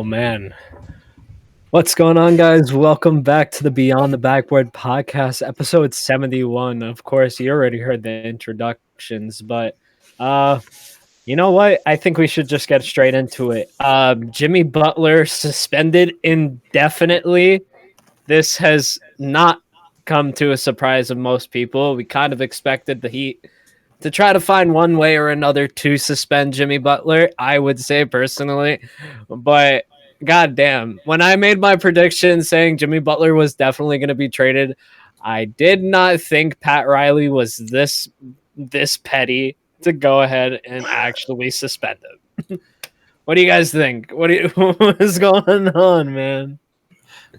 Man, what's going on, guys? Welcome back to the Beyond the Backboard Podcast, episode 71. Of course, you already heard the introductions, but you know what? I think we should just get straight into it. Jimmy Butler suspended indefinitely. This has not come to a surprise of most people. We kind of expected the Heat to try to find one way or another to suspend Jimmy Butler, I would say personally, but goddamn, when I made my prediction saying Jimmy Butler was definitely going to be traded, I did not think Pat Riley was this petty to go ahead and actually suspend him. What do you guys think? What is going on, man?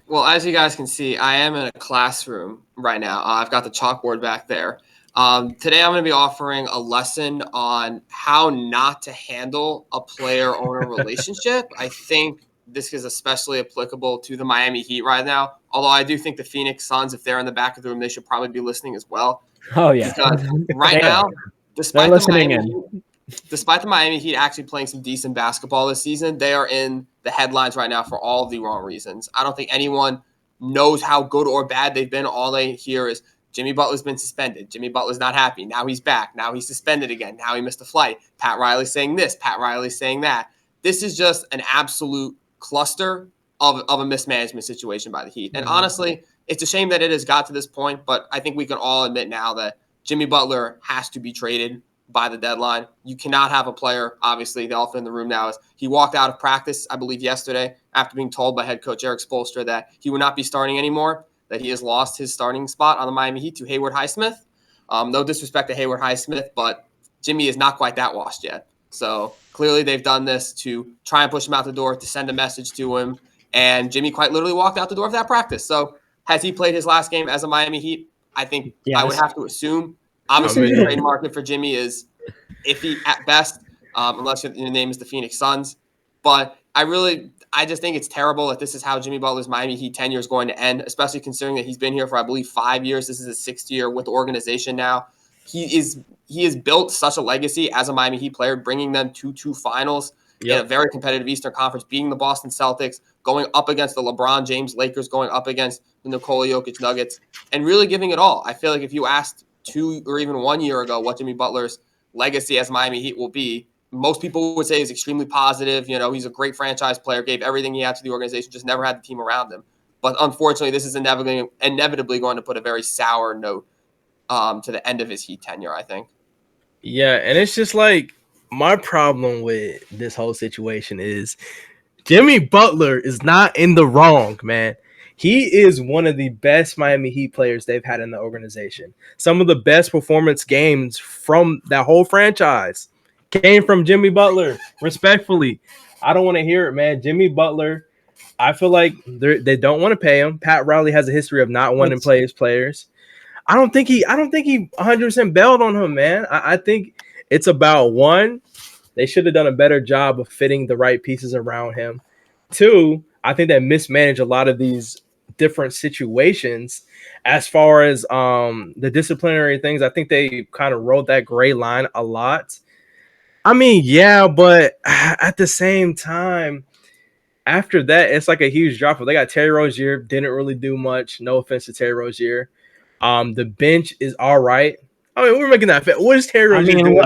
Well, as you guys can see, I am in a classroom right now. I've got the chalkboard back there. Today I'm going to be offering a lesson on how not to handle a player-owner relationship. I think this is especially applicable to the Miami Heat right now. Although I do think the Phoenix Suns, if they're in the back of the room, they should probably be listening as well. Oh, yeah. Because right now, despite the Miami Heat actually playing some decent basketball this season, they are in the headlines right now for all of the wrong reasons. I don't think anyone knows how good or bad they've been. All they hear is Jimmy Butler's been suspended. Jimmy Butler's not happy. Now he's back. Now he's suspended again. Now he missed a flight. Pat Riley's saying this. Pat Riley's saying that. This is just an absolute cluster of a mismanagement situation by the Heat. And honestly, it's a shame that it has got to this point, but I think we can all admit now that Jimmy Butler has to be traded by the deadline. You cannot have a player, obviously, the elephant in the room now is he walked out of practice, I believe, yesterday after being told by head coach Eric Spoelstra that he would not be starting anymore, that he has lost his starting spot on the Miami Heat to Hayward Highsmith. No disrespect to Hayward Highsmith, but Jimmy is not quite that washed yet. So clearly they've done this to try and push him out the door, to send a message to him. And Jimmy quite literally walked out the door of that practice. So has he played his last game as a Miami Heat? I think yes. I would have to assume. Obviously, the trade market for Jimmy is iffy at best, unless your name is the Phoenix Suns. But I just think it's terrible that this is how Jimmy Butler's Miami Heat tenure is going to end, especially considering that he's been here for, I believe, 5 years. This is his sixth year with the organization now. He has built such a legacy as a Miami Heat player, bringing them to two finals in a very competitive Eastern Conference, beating the Boston Celtics, going up against the LeBron James Lakers, going up against the Nikola Jokic Nuggets, and really giving it all. I feel like if you asked 2 or even 1 year ago what Jimmy Butler's legacy as Miami Heat will be, most people would say is extremely positive. You know, he's a great franchise player, gave everything he had to the organization, just never had the team around him. But unfortunately, this is inevitably going to put a very sour note to the end of his Heat tenure, I think. Yeah, and it's just like my problem with this whole situation is Jimmy Butler is not in the wrong, man. He is one of the best Miami Heat players they've had in the organization. Some of the best performance games from that whole franchise came from Jimmy Butler. Respectfully, I don't want to hear it, man. Jimmy Butler, I feel like they don't want to pay him. Pat Riley has a history of not wanting to play his players. I don't think he 100% bailed on him, man. I think it's about, one, they should have done a better job of fitting the right pieces around him. Two, I think they mismanaged a lot of these different situations as far as the disciplinary things. I think they kind of rode that gray line a lot. I mean, yeah, but at the same time, after that, it's like a huge drop. They got Terry Rozier, didn't really do much. No offense to Terry Rozier. The bench is all right. I mean, we're making that fit. What is Terry Rozier doing?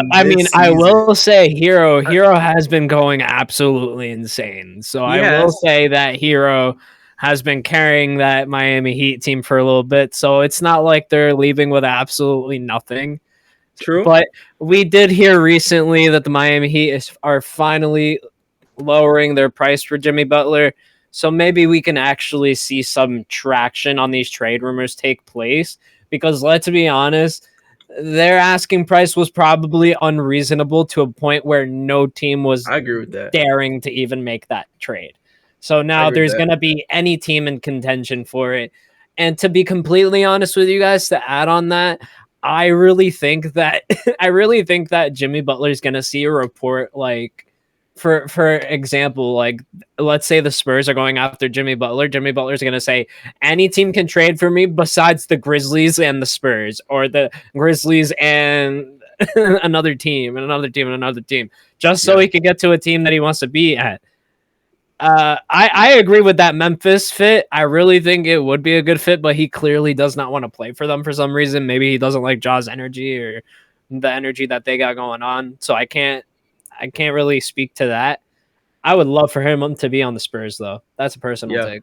I will say Hero has been going absolutely insane. So I will say that Hero has been carrying that Miami Heat team for a little bit. So it's not like they're leaving with absolutely nothing. True. But we did hear recently that the Miami Heat are finally lowering their price for Jimmy Butler. So maybe we can actually see some traction on these trade rumors take place. Because let's be honest, their asking price was probably unreasonable to a point where no team was daring to even make that trade. So now there's going to be any team in contention for it. And to be completely honest with you guys, to add on that, I really think that Jimmy Butler is going to see a report like, for example, like let's say the Spurs are going after Jimmy Butler. Jimmy Butler is going to say any team can trade for me besides the Grizzlies and the Spurs, or the Grizzlies and another team and another team and another team, just so he can get to a team that he wants to be at. I agree with that Memphis fit. I really think it would be a good fit, but he clearly does not want to play for them for some reason. Maybe he doesn't like Ja's energy or the energy that they got going on. So I can't really speak to that. I would love for him to be on the Spurs, though. That's a personal take.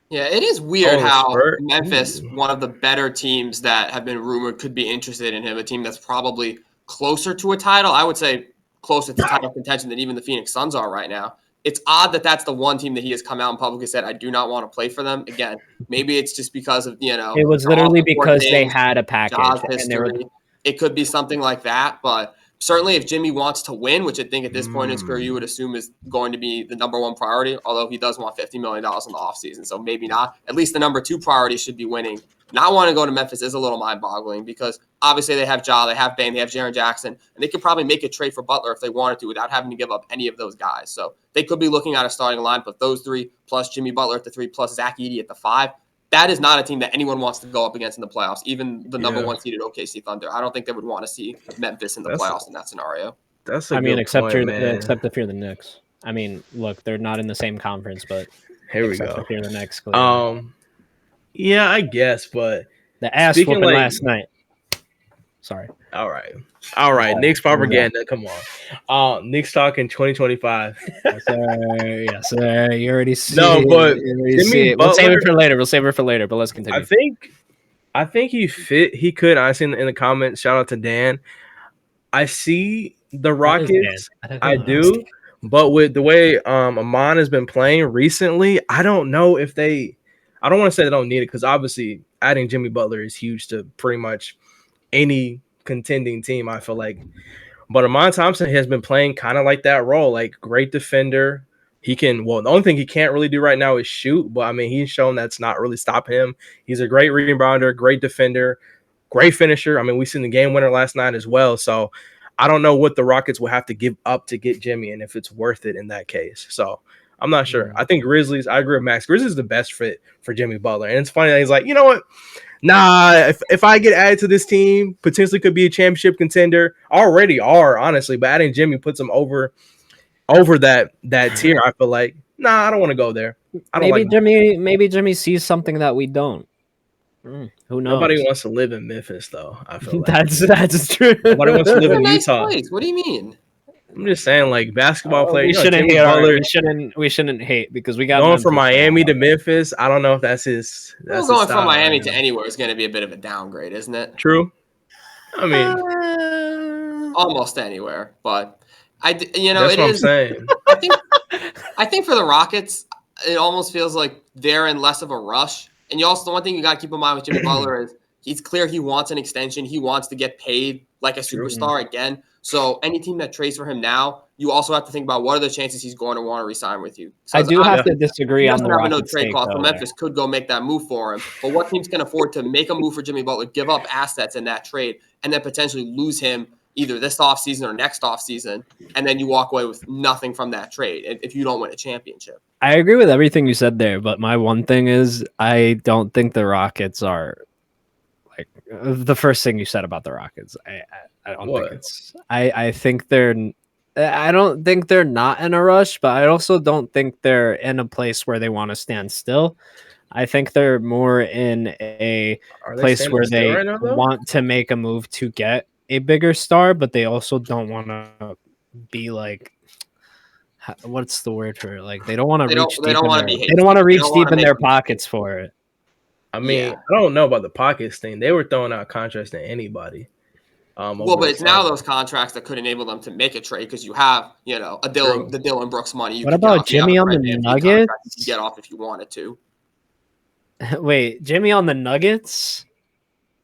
Yeah, it is weird how Memphis, one of the better teams that have been rumored could be interested in him, a team that's probably closer to a title. I would say closer to title contention than even the Phoenix Suns are right now. It's odd that that's the one team that he has come out and publicly said, I do not want to play for them. Again, maybe it's just because of, it was literally because they had a package. And it could be something like that, but certainly if Jimmy wants to win, which I think at this point in his career you would assume is going to be the number one priority, although he does want $50 million in the offseason, so maybe not. At least the number two priority should be winning. Not wanting to go to Memphis is a little mind-boggling because obviously they have Ja, they have Bane, they have Jaren Jackson, and they could probably make a trade for Butler if they wanted to without having to give up any of those guys. So they could be looking at a starting lineup of those three, plus Jimmy Butler at the 3, plus Zach Edey at the 5. That is not a team that anyone wants to go up against in the playoffs, even the number one seeded OKC Thunder. I don't think they would want to see Memphis in the playoffs in that scenario. Except if you're the Knicks. I mean, look, they're not in the same conference, but here we go. If you're the Knicks, yeah, I guess, but the ass whooping last night. Sorry. All right. Knicks propaganda. Come on. Knicks talk in 2025. Yes, sir. You already see. No, but we'll save it for later. But let's continue. I think he fit. He could. I seen in the comments. Shout out to Dan. I see the Rockets. I do, but with the way Amon has been playing recently, I don't know if they. I don't want to say they don't need it because obviously adding Jimmy Butler is huge to pretty much any contending team, I feel like. But Amon Thompson has been playing kind of like that role, like great defender. The only thing he can't really do right now is shoot, but I mean, he's shown that's not really stopping him. He's a great rebounder, great defender, great finisher. I mean, we seen the game winner last night as well. So I don't know what the Rockets will have to give up to get Jimmy and if it's worth it in that case. So I'm not sure. I think Grizzlies, I agree with Max. Grizzlies is the best fit for Jimmy Butler. And it's funny that he's like, you know what? Nah, if I get added to this team, potentially could be a championship contender. Already are, honestly. But adding Jimmy puts him over that tier. I feel like, nah, I don't want to go there. Maybe Jimmy sees something that we don't. Who knows? Nobody wants to live in Memphis, though. I feel like that's true. Nobody wants to live in Utah. Place. What do you mean? I'm just saying, like basketball players. We shouldn't hate because we got going from Miami to Memphis. I don't know if that's his. Going from Miami to anywhere is going to be a bit of a downgrade, isn't it? True. I mean, almost anywhere, but that's what I'm saying. I think for the Rockets, it almost feels like they're in less of a rush. And the one thing you got to keep in mind with Jimmy Butler is he's clear he wants an extension. He wants to get paid like a superstar again. So any team that trades for him now, you also have to think about what are the chances he's going to want to resign with you. I do have to disagree on the Rockets. No trade cost. So Memphis could go make that move for him. But what teams can afford to make a move for Jimmy Butler, give up assets in that trade, and then potentially lose him either this offseason or next offseason, and then you walk away with nothing from that trade if you don't win a championship. I agree with everything you said there, but my one thing is I don't think the Rockets are like the first thing you said about the Rockets. I don't think it's. I think they're. I don't think they're not in a rush, but I also don't think they're in a place where they want to stand still. I think they're more in a place where they want to make a move to get a bigger star, but they also don't want to be like. What's the word for it? Like they don't want to reach. They don't want to reach deep in their pockets for it. I mean, I don't know about the pockets thing. They were throwing out contracts to anybody. But it's now those contracts that could enable them to make a trade because you have, the Dylan Brooks money. What about Jimmy on the Nuggets? You get off if you wanted to. Wait, Jimmy on the Nuggets?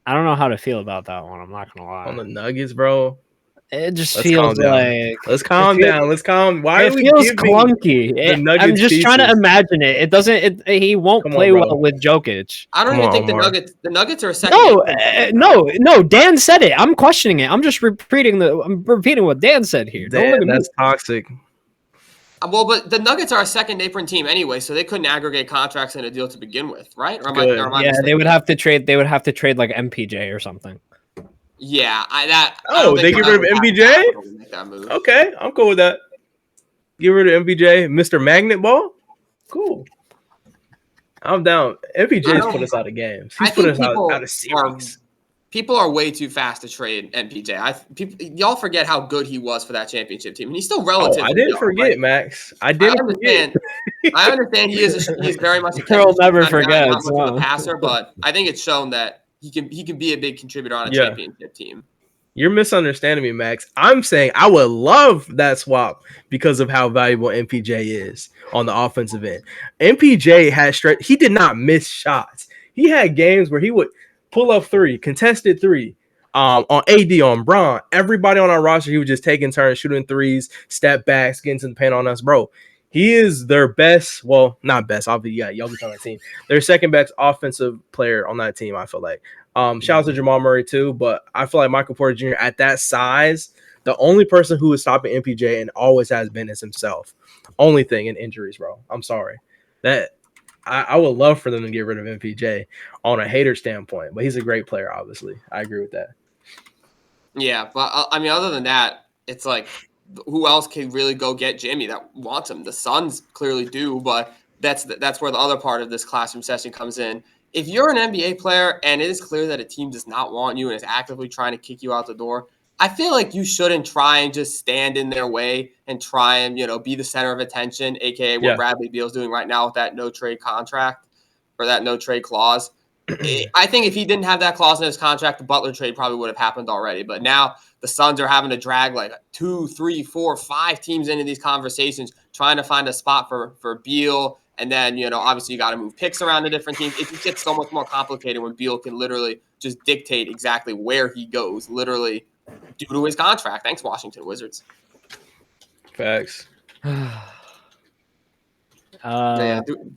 I don't know how to feel about that one. I'm not gonna lie. On the Nuggets, bro. It just feels like let's calm down. Let's calm. Why it feels clunky. I'm just trying to imagine it. It doesn't. He won't play well with Jokic. I don't even think the Nuggets are a second. No. Dan said it. I'm questioning it. I'm just repeating what Dan said here. That's toxic. Well, but the Nuggets are a second apron team anyway, so they couldn't aggregate contracts in a deal to begin with, right? They would have to trade. They would have to trade like MPJ or something. Yeah, they get rid of MPJ? Okay, I'm cool with that. Get rid of MPJ, Mr. Magnet Ball. Cool. I'm down. MPJ's put us out of games. He's put us out of series. People are way too fast to trade MPJ. Y'all forget how good he was for that championship team, and he's still relatively. I didn't forget, right? Max. I understand. I understand he is very much. Earl never forgets. Not much of a passer, but I think it's shown that he can be a big contributor on a championship team. You're misunderstanding me, Max. I'm saying I would love that swap because of how valuable MPJ is on the offensive end. MPJ had he did not miss shots. He had games where he would pull up three, contested three, on AD, on Braun. Everybody on our roster, he was just taking turns, shooting threes, step backs, getting to the paint on us, bro. He is their best, well, not best, obviously, yeah, Jokic on that team. Their second best offensive player on that team, I feel like. Shout out to Jamal Murray too, but I feel like Michael Porter Jr. at that size, the only person who is stopping MPJ and always has been is himself. Only thing in injuries, bro. I'm sorry. That I would love for them to get rid of MPJ on a hater standpoint, but he's a great player, obviously. I agree with that. Yeah, but I mean, other than that, it's like who else can really go get Jimmy that wants him? The Suns clearly do, but that's where the other part of this classroom session comes in. If you're an NBA player and it is clear that a team does not want you and is actively trying to kick you out the door, I feel like you shouldn't try and just stand in their way and try and, be the center of attention, aka what Bradley Beal's doing right now with that no trade contract or that no trade clause. I think if he didn't have that clause in his contract, the Butler trade probably would have happened already. But now the Suns are having to drag like 2, 3, 4, 5 teams into these conversations, trying to find a spot for Beal. And then, obviously you got to move picks around to different teams. It just gets so much more complicated when Beal can literally just dictate exactly where he goes, literally due to his contract. Thanks, Washington Wizards. Facts. Do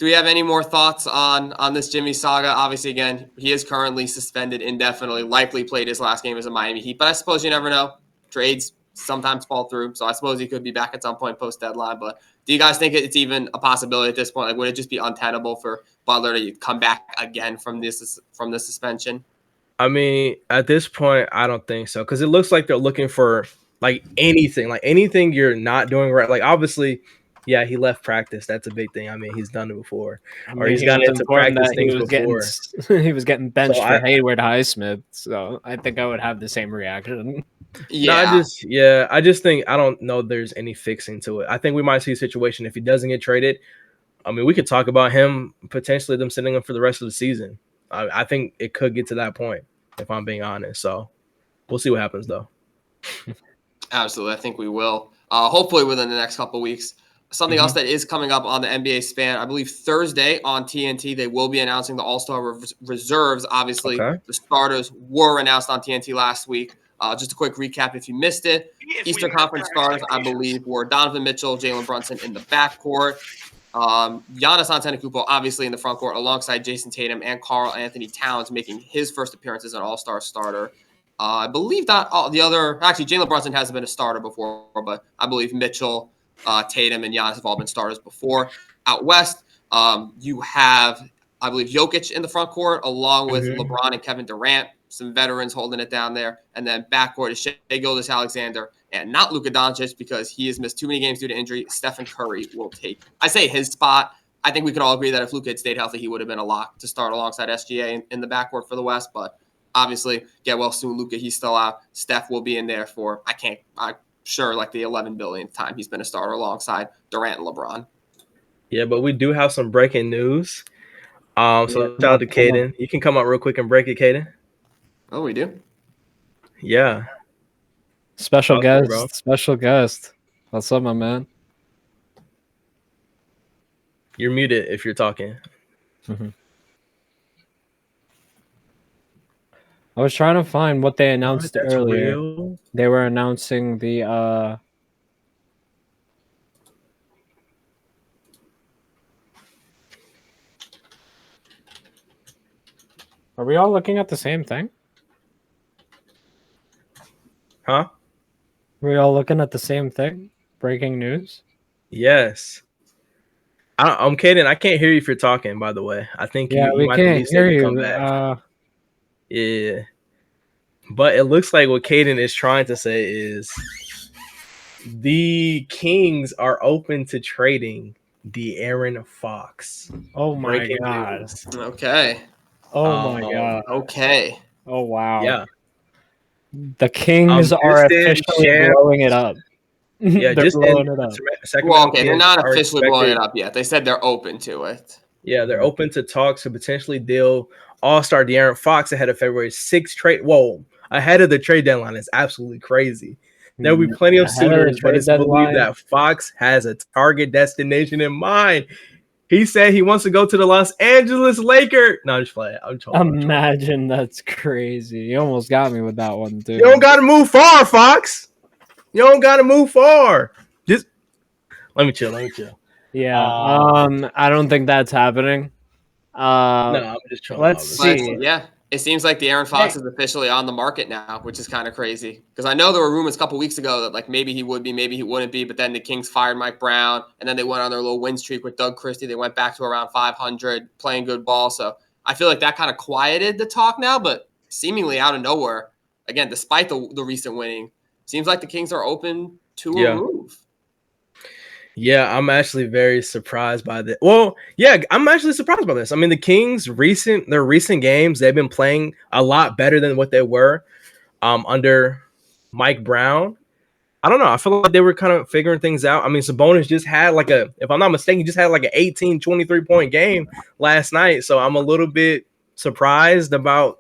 we have any more thoughts on this Jimmy saga? Obviously, again, he is currently suspended indefinitely, likely played his last game as a Miami Heat, but I suppose you never know. Trades sometimes fall through, so I suppose he could be back at some point post-deadline. But do you guys think it's even a possibility at this point? Like, would it just be untenable for Butler to come back again from this suspension? I mean, at this point, I don't think so, because it looks like they're looking for anything you're not doing right. Like, obviously, yeah, he left practice. That's a big thing. I mean, he's done it before, or he's gotten into practice things before. He was getting benched for Hayward Highsmith, so I think I would have the same reaction. Yeah, I just think I don't know there's any fixing to it. I think we might see a situation if he doesn't get traded. I mean, we could talk about him potentially them sending him for the rest of the season. I think it could get to that point, if I'm being honest. So we'll see what happens, though. Absolutely, I think we will. Hopefully within the next couple of weeks. Something else that is coming up on the NBA span, I believe Thursday on TNT, they will be announcing the All-Star reserves. Obviously, The starters were announced on TNT last week. Just a quick recap if you missed it. Eastern Conference stars, I believe, were Donovan Mitchell, Jalen Brunson in the backcourt. Giannis Antetokounmpo, obviously, in the front court, alongside Jason Tatum and Karl Anthony Towns, making his first appearance as an All-Star starter. I believe that Jalen Brunson hasn't been a starter before, but I believe Mitchell, Tatum, and Giannis have all been starters before. Out west, you have, I believe, Jokic in the front court, along with LeBron and Kevin Durant, some veterans holding it down there. And then backcourt is Shai Gilgeous-Alexander, and not Luka Doncic because he has missed too many games due to injury. Stephen Curry will take, I say, his spot. I think we could all agree that if Luka had stayed healthy, he would have been a lock to start alongside SGA in the backcourt for the West. But obviously, get well soon, Luka, he's still out. Steph will be in there for, I'm sure, like the 11 billionth time he's been a starter alongside Durant and LeBron. Yeah, but we do have some breaking news. So shout out to Caden. You can come up real quick and break it, Caden. Oh, we do? Yeah. Special guest. What's up, my man? You're muted if you're talking. I was trying to find what they announced earlier. Real? They were announcing the Are we all looking at the same thing? Huh? Are we all looking at the same thing? Breaking news? Yes. I'm kidding. I can't hear you if you're talking, by the way. I think we might can't need hear to you. come back. Yeah. But it looks like what Caden is trying to say is The Kings are open to trading De'Aaron Fox. Oh my Breaking god. news. Okay. Oh my god. Okay. Oh wow. Yeah. The Kings are officially blowing it up. Yeah, they're just blowing it up. Well, okay, they're not officially blowing it up yet. They said they're open to it. Yeah, they're open to talks to potentially deal All-Star De'Aaron Fox ahead of February 6th trade. Whoa, ahead of the trade deadline is absolutely crazy. There will be plenty of suitors, but it's believed that Fox has a target destination in mind. He said he wants to go to the Los Angeles Lakers. No, I'm just playing. Imagine that's crazy. You almost got me with that one, too. You don't got to move far, Fox. You don't got to move far. Just let me chill. Yeah. I don't think that's happening. No, I'm just trying. Let's see. Yeah. It seems like De'Aaron Fox is officially on the market now, which is kind of crazy. Because I know there were rumors a couple weeks ago that like maybe he would be, maybe he wouldn't be. But then the Kings fired Mike Brown, and then they went on their little win streak with Doug Christie. They went back to around 500, playing good ball. So I feel like that kind of quieted the talk now. But seemingly out of nowhere, again, despite the recent winning, seems like the Kings are open to a move. Yeah, I'm actually very surprised by this. Well, yeah, I'm actually surprised by this. I mean, the Kings their recent games, they've been playing a lot better than what they were under Mike Brown. I don't know. I feel like they were kind of figuring things out. I mean, Sabonis just had if I'm not mistaken, he just had like an 18, 23-point game last night. So I'm a little bit surprised about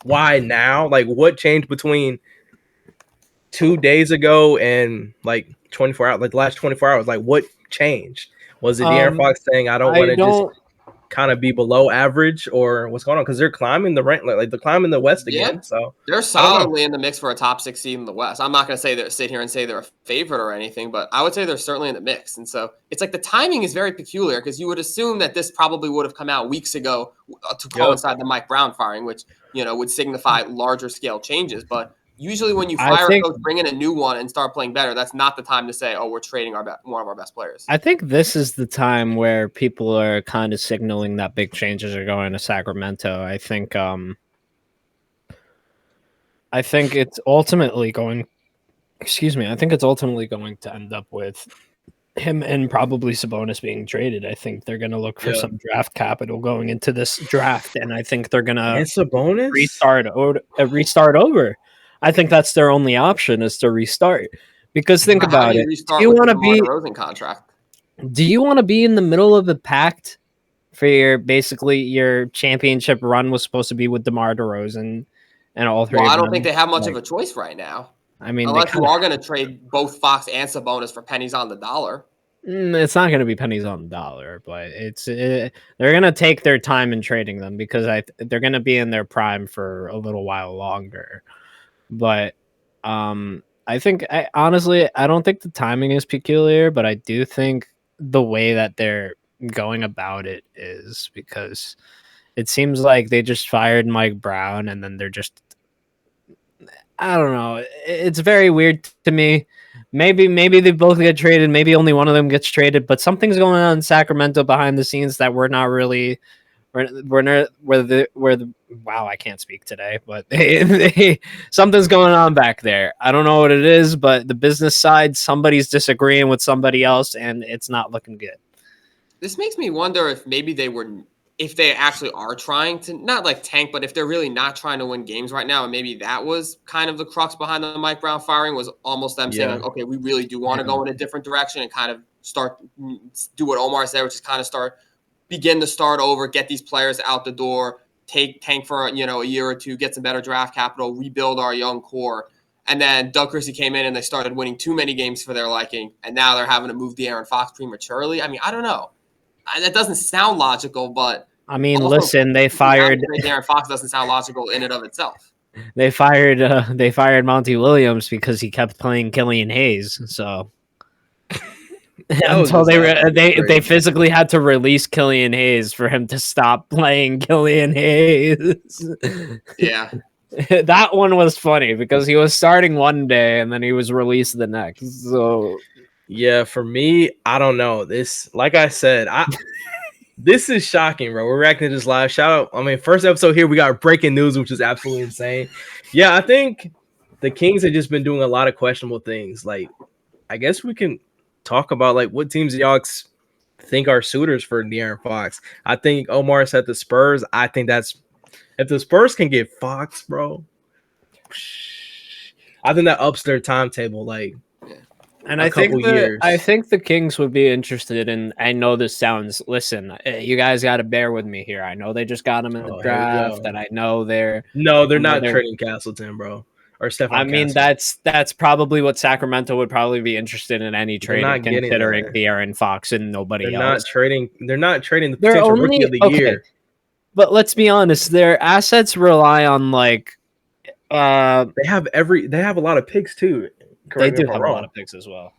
why now. Like, what changed between 2 days ago and like 24 hours, like the last 24 hours, like what changed? Was it De'Aaron Fox saying I don't want to just kind of be below average, or what's going on? Because they're climbing the rank, like they're climbing the West again. So they're solidly in the mix for a top 6 seed in the West. I'm not going to sit here and say they're a favorite or anything, but I would say they're certainly in the mix. And so it's like the timing is very peculiar because you would assume that this probably would have come out weeks ago to coincide the Mike Brown firing, which would signify larger scale changes, but. Usually when you fire a coach, bring in a new one and start playing better, that's not the time to say, oh, we're trading one of our best players. I think this is the time where people are kind of signaling that big changes are going to Sacramento. I think it's ultimately going to end up with him and probably Sabonis being traded. I think they're going to look for some draft capital going into this draft, and I think they're going to restart over. I think that's their only option is to restart. Because think about it. Do you want to be DeRozan contract? Do you want to be in the middle of the pact for your championship run was supposed to be with DeMar DeRozan and all three? Well, I don't think they have much of a choice right now. I mean, unless you are going to trade both Fox and Sabonis for pennies on the dollar. It's not going to be pennies on the dollar, but they're going to take their time in trading them because they're going to be in their prime for a little while longer. But honestly, I don't think the timing is peculiar, but I do think the way that they're going about it is because it seems like they just fired Mike Brown and then they're just, I don't know. It's very weird to me. Maybe they both get traded. Maybe only one of them gets traded, but something's going on in Sacramento behind the scenes that we're not really. Wow, I can't speak today, but something's going on back there. I don't know what it is, but the business side, somebody's disagreeing with somebody else, and it's not looking good. This makes me wonder if maybe if they actually are trying to not like tank, but if they're really not trying to win games right now, and maybe that was kind of the crux behind the Mike Brown firing was almost them saying, like, okay, we really do want to go in a different direction and kind of do what Omar said, which is kind of begin to start over, get these players out the door, tank for a year or two, get some better draft capital, rebuild our young core. And then Doug Christie came in and they started winning too many games for their liking, and now they're having to move De'Aaron Fox prematurely. I mean, I don't know. That doesn't sound logical, but I mean, listen, they fired De'Aaron Fox doesn't sound logical in and of itself. They fired Monty Williams because he kept playing Killian Hayes, so. Until they physically had to release Killian Hayes for him to stop playing Killian Hayes. Yeah. That one was funny because he was starting one day and then he was released the next. So yeah, for me, I don't know. This, like I said, this is shocking, bro. We're reacting to this live. Shout out. I mean, first episode here, we got breaking news, which is absolutely insane. Yeah, I think the Kings have just been doing a lot of questionable things. Like, I guess we can talk about like what teams y'all think are suitors for De'Aaron Fox. I think Omar said the Spurs. I think that's if the Spurs can get Fox, bro. I think that ups their timetable like and I think the Kings would be interested in. I know this sounds. Listen, you guys got to bear with me here. I know they just got him in the draft, and I know they're not trading Castleton, bro, or Stefan. I mean, that's probably what Sacramento would probably be interested in any trade, considering De'Aaron Fox and nobody else. They're not trading the potential rookie of the year. But let's be honest, their assets rely on like. They have a lot of picks too. They do have a lot of picks as well.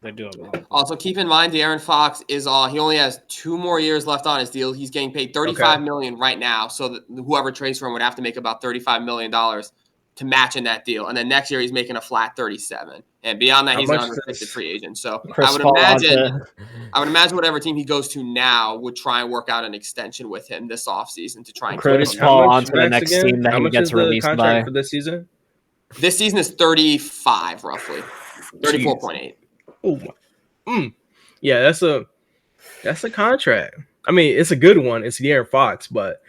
They do have a lot. Also, keep in mind, De'Aaron Fox is he only has 2 more years left on his deal. He's getting paid $35 million right now, so that whoever trades for him would have to make about $35 million to match in that deal. And then next year, he's making a flat 37. And beyond that, he's an unrestricted free agent. So I would imagine whatever team he goes to now would try and work out an extension with him this offseason to try and Chris Paul onto the next team that he gets released by. For this season? This season is 35, roughly. 34.8. Oh, yeah, that's a contract. I mean, it's a good one. It's De'Aaron Fox, but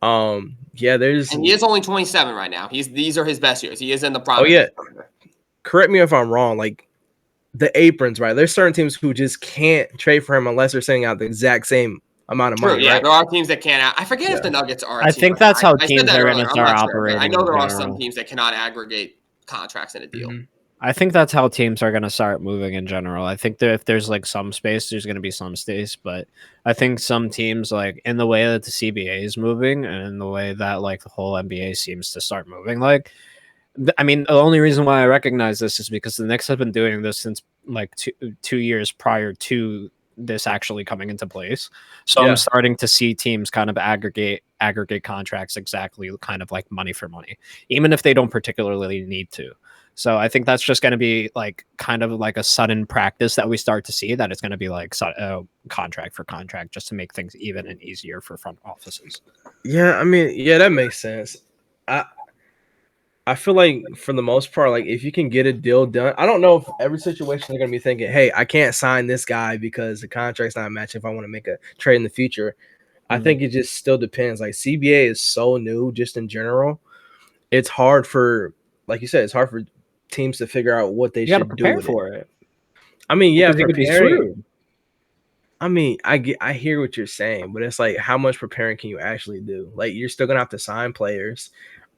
and he is only 27 right now. These are his best years. He is in the prime. Oh yeah. Correct me if I'm wrong. Like the aprons, right? There's certain teams who just can't trade for him unless they're sending out the exact same amount of money. Yeah, right? There are teams that can't. I forget if the Nuggets are. I think that's how teams are going to start operating. I know there are some teams that cannot aggregate contracts in a deal. Mm-hmm. I think that's how teams are going to start moving in general. I think that if there's like some space, there's going to be some space, but I think some teams, like in the way that the CBA is moving and in the way that like the whole NBA seems to start moving, like, I mean, the only reason why I recognize this is because the Knicks have been doing this since like two years prior to this actually coming into place. So I'm starting to see teams kind of aggregate contracts exactly kind of like money for money, even if they don't particularly need to. So I think that's just going to be like kind of like a sudden practice that we start to see, that it's going to be like contract for contract just to make things even and easier for front offices. Yeah, I mean, yeah, that makes sense. I feel like for the most part, like if you can get a deal done, I don't know if every situation they're going to be thinking, hey, I can't sign this guy because the contract's not matching if I want to make a trade in the future. I think it just still depends. Like CBA is so new just in general. It's hard for, like you said, it's hard for teams to figure out what they should do with for it. I mean, yeah, preparing. I mean, I hear what you're saying, but it's like, how much preparing can you actually do? Like, you're still gonna have to sign players.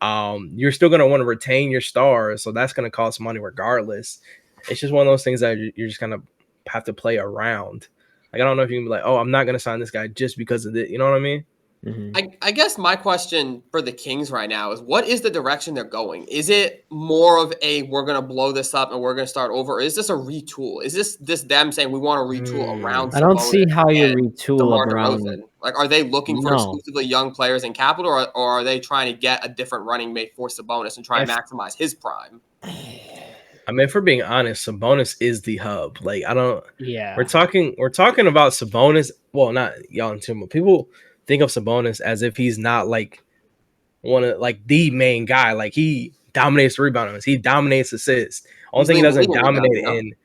You're still gonna want to retain your stars, so that's gonna cost money regardless. It's just one of those things that you're just gonna have to play around. Like, I don't know if you can be like, oh, I'm not gonna sign this guy just because of it. You know what I mean? Mm-hmm. I guess my question for the Kings right now is, what is the direction they're going? Is it more of a, we're going to blow this up and we're going to start over? Or is this a retool? Is this them saying we want to retool around? I don't see how you retool around. Like, are they looking for exclusively young players in capital, or are they trying to get a different running mate for Sabonis and try and maximize his prime? I mean, if we're being honest, Sabonis is the hub. Like, I don't. Yeah. We're talking about Sabonis. Well, not y'all in tune, but people think of Sabonis as if he's not like one of like the main guy. Like, he dominates the rebounding. He dominates assists. Only thing he doesn't dominate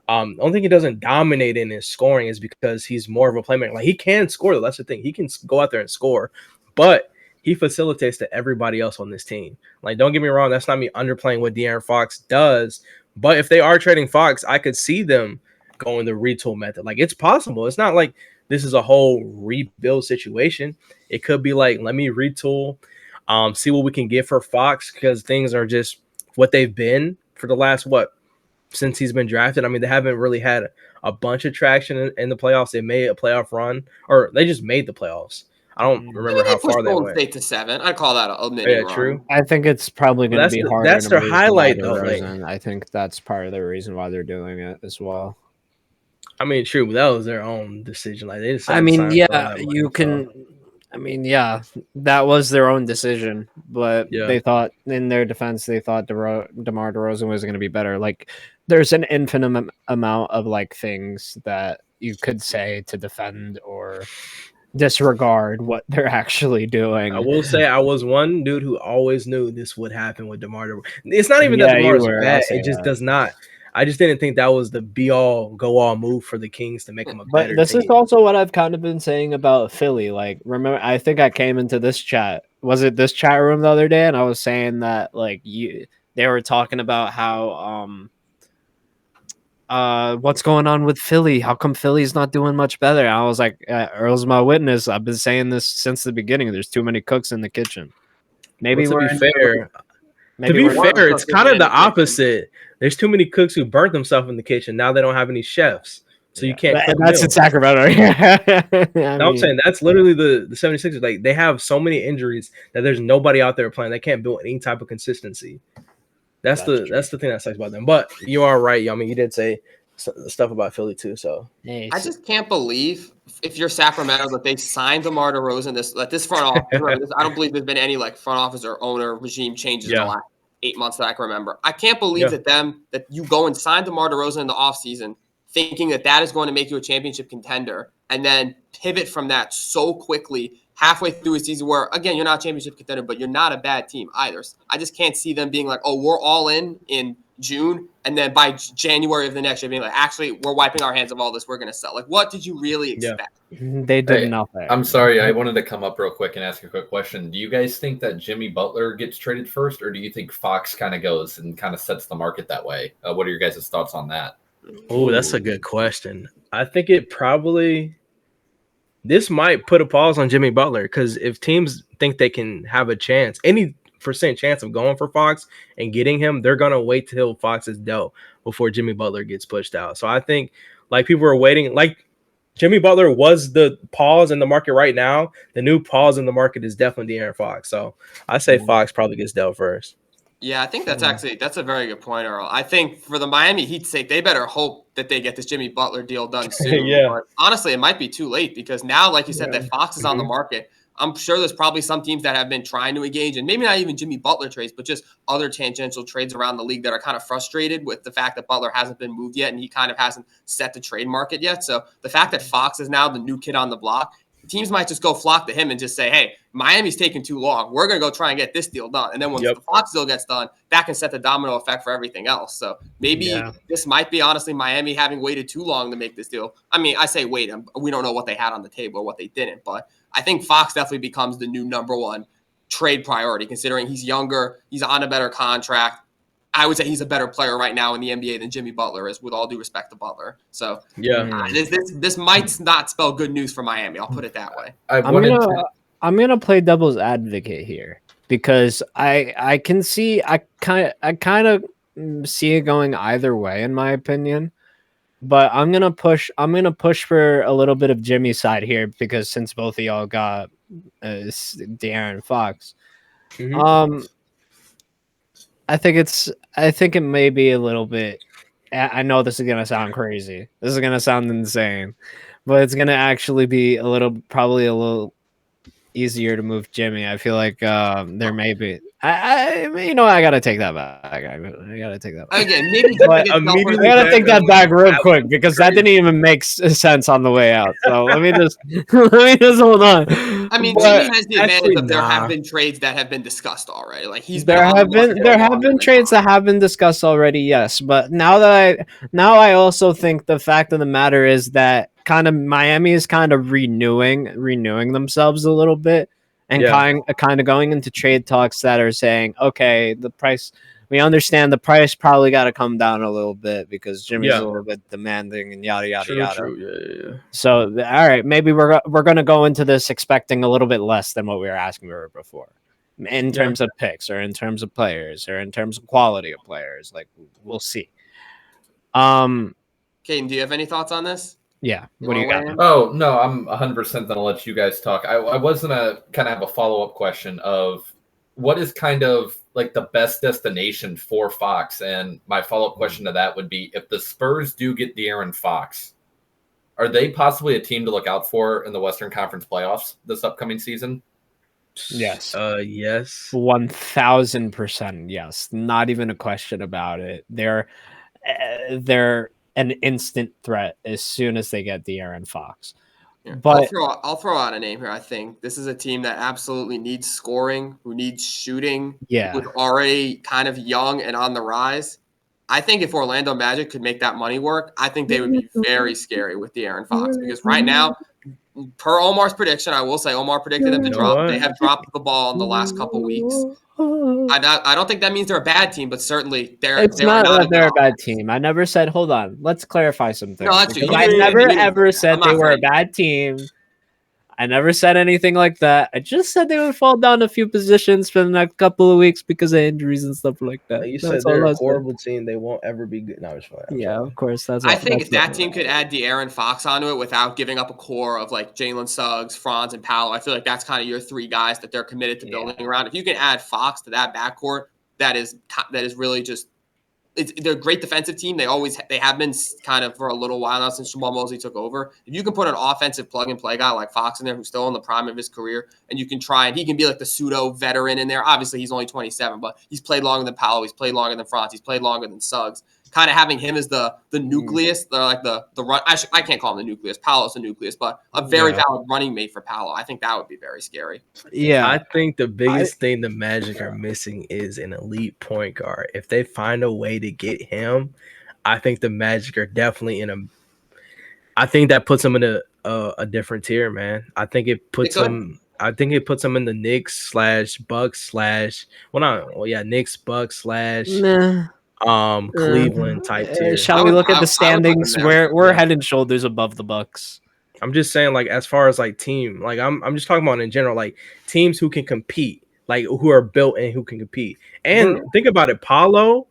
only thing he doesn't dominate in his scoring is because he's more of a playmaker. Like, he can score, though. That's the thing. He can go out there and score, but he facilitates to everybody else on this team. Like, don't get me wrong, that's not me underplaying what De'Aaron Fox does. But if they are trading Fox, I could see them going the retool method. Like, it's possible. It's not like this is a whole rebuild situation. It could be like, let me retool, see what we can get for Fox, because things are just what they've been for the last, since he's been drafted. I mean, they haven't really had a bunch of traction in the playoffs. They made a playoff run, or they just made the playoffs. I don't remember how far they went. State to 7. I'd call that a mini run. True. I think it's probably going to be harder. That's their highlight, though. Like, I think that's part of the reason why they're doing it as well. I mean, true, but that was their own decision. Like, they decided. I mean, yeah, you can. I mean, yeah, that was their own decision, but they thought, in their defense, they thought DeMar DeRozan was going to be better. Like, there's an infinite amount of like things that you could say to defend or disregard what they're actually doing. I will say, I was one dude who always knew this would happen with DeMar DeRozan. It's not even that DeMar is bad; it just does not. I just didn't think that was the be all go all move for the Kings to make them a But better this is team. also what I've kind of been saying about Philly. Like, remember, I think I came into this chat. Was it this chat room the other day? And I was saying that like they were talking about how what's going on with Philly? How come Philly's not doing much better? I was like, Earl's my witness. I've been saying this since the beginning. There's too many cooks in the kitchen. Maybe well, we're to be fair, it's kind of the kitchen. opposite. There's too many cooks who burnt themselves in the kitchen. Now they don't have any chefs, so you can't cook that's in meals. Sacramento. I'm saying that's literally the 76ers. Like they have so many injuries that there's nobody out there playing. They can't build any type of consistency. That's the thing that sucks about them. But you are right. I mean, you did say stuff about Philly too. So I just can't believe if you're Sacramento that they signed DeMar DeRozan. This front office. I don't believe there's been any like front office or owner regime changes in the last 8 months that I can remember. I can't believe that you go and sign DeMar DeRozan in the offseason thinking that is going to make you a championship contender and then pivot from that so quickly halfway through a season where, again, you're not a championship contender, but you're not a bad team either. I just can't see them being like, oh, we're all in June, and then by January of the next year being like, actually, we're wiping our hands of all this. We're going to sell. Like, what did you really expect? They did nothing. I'm sorry. I wanted to come up real quick and ask a quick question. Do you guys think that Jimmy Butler gets traded first, or do you think Fox kind of goes and kind of sets the market that way? What are your guys' thoughts on that? Oh, that's a good question. I think this might put a pause on Jimmy Butler because if teams think they can have a chance, any % chance of going for Fox and getting him, they're gonna wait till Fox is dealt before Jimmy Butler gets pushed out. So I think like people are waiting. Like Jimmy Butler was the pause in the market right now. The new pause in the market is definitely De'Aaron Fox. So I say Fox probably gets dealt first. Yeah, I think that's a very good point, Earl. I think for the Miami Heat's sake, they better hope that they get this Jimmy Butler deal done soon. But honestly, it might be too late because now, like you said, that Fox is on the market. I'm sure there's probably some teams that have been trying to engage, and maybe not even Jimmy Butler trades, but just other tangential trades around the league that are kind of frustrated with the fact that Butler hasn't been moved yet and he kind of hasn't set the trade market yet. So the fact that Fox is now the new kid on the block, teams might just go flock to him and just say, hey, Miami's taking too long. We're going to go try and get this deal done. And then when the Fox deal gets done, that can set the domino effect for everything else. So maybe this might be, honestly, Miami having waited too long to make this deal. I mean, I say wait. We don't know what they had on the table or what they didn't. But I think Fox definitely becomes the new number one trade priority, considering he's younger, he's on a better contract. I would say he's a better player right now in the NBA than Jimmy Butler is, with all due respect to Butler. So this might not spell good news for Miami. I'll put it that way. I'm gonna play devil's advocate here because I can see I kind of see it going either way in my opinion, but I'm gonna push for a little bit of Jimmy's side here because since both of y'all got De'Aaron Fox, I think it may be a little bit. I know this is gonna sound crazy. This is gonna sound insane, but it's gonna actually be probably a little easier to move Jimmy. I feel like there may be. I gotta take that back. I gotta take that back. Again, maybe I gotta take that back real quick because that didn't even make sense on the way out. So let me just hold on. I mean, Jimmy has the advantage of there have been trades that have been discussed already. Like there have been trades that have been discussed already. Yes, but now I also think the fact of the matter is that kind of Miami is kind of renewing themselves a little bit. And kind of going into trade talks that are saying, okay, we understand the price probably got to come down a little bit because Jimmy's a little bit demanding and yada, yada, yada. True. So, all right, maybe we're going to go into this expecting a little bit less than what we were asking for before in terms of picks or in terms of players or in terms of quality of players. Like, we'll see. Caden, do you have any thoughts on this? Yeah. What do you got? Oh, no, I'm 100% going to let you guys talk. I was going to kind of have a follow-up question of what is kind of like the best destination for Fox? And my follow-up question to that would be, if the Spurs do get De'Aaron Fox, are they possibly a team to look out for in the Western Conference playoffs this upcoming season? Yes. Yes. 1,000% yes. Not even a question about it. They're an instant threat as soon as they get De'Aaron Fox. Yeah. But I'll throw out a name here. I think this is a team that absolutely needs scoring, who needs shooting, who's already kind of young and on the rise. I think if Orlando Magic could make that money work, I think they would be very scary with De'Aaron Fox because right now, per Omar's prediction, I will say Omar predicted them to drop. They have dropped the ball in the last couple weeks. I don't think that means they're a bad team, but certainly they're not a bad team. I never said. Hold on, let's clarify something. No, that's true. I never ever said they were a bad team. I never said anything like that. I just said they would fall down a few positions for the next couple of weeks because of injuries and stuff like that. You said they're a horrible team. They won't ever be good. No, it's fine. Yeah, of course. I think if that team could add De'Aaron Fox onto it without giving up a core of like Jalen Suggs, Franz, and Paolo, I feel like that's kind of your three guys that they're committed to building around. If you can add Fox to that backcourt, that is really just. They're a great defensive team. They have been kind of for a little while now since Jamal Mosley took over. If you can put an offensive plug-and-play guy like Fox in there who's still in the prime of his career, and you can try and he can be like the pseudo-veteran in there. Obviously, he's only 27, but he's played longer than Paolo. He's played longer than Franz. He's played longer than Suggs. Kind of having him as the nucleus, like the run. I can't call him the nucleus. Paolo's the nucleus, but a very valid running mate for Paolo. I think that would be very scary. Yeah, I think the biggest thing the Magic are missing is an elite point guard. If they find a way to get him, I think the Magic are definitely I think that puts them in a different tier, man. I think it puts them. I think it puts them in the Knicks / Bucks / Knicks Bucks / Cleveland type tier. Shall we look at the standings? We're head and shoulders above the Bucks. I'm just saying, like, as far as like team, like I'm just talking about in general, like teams who can compete, like who are built and who can compete. And think about it, Paolo.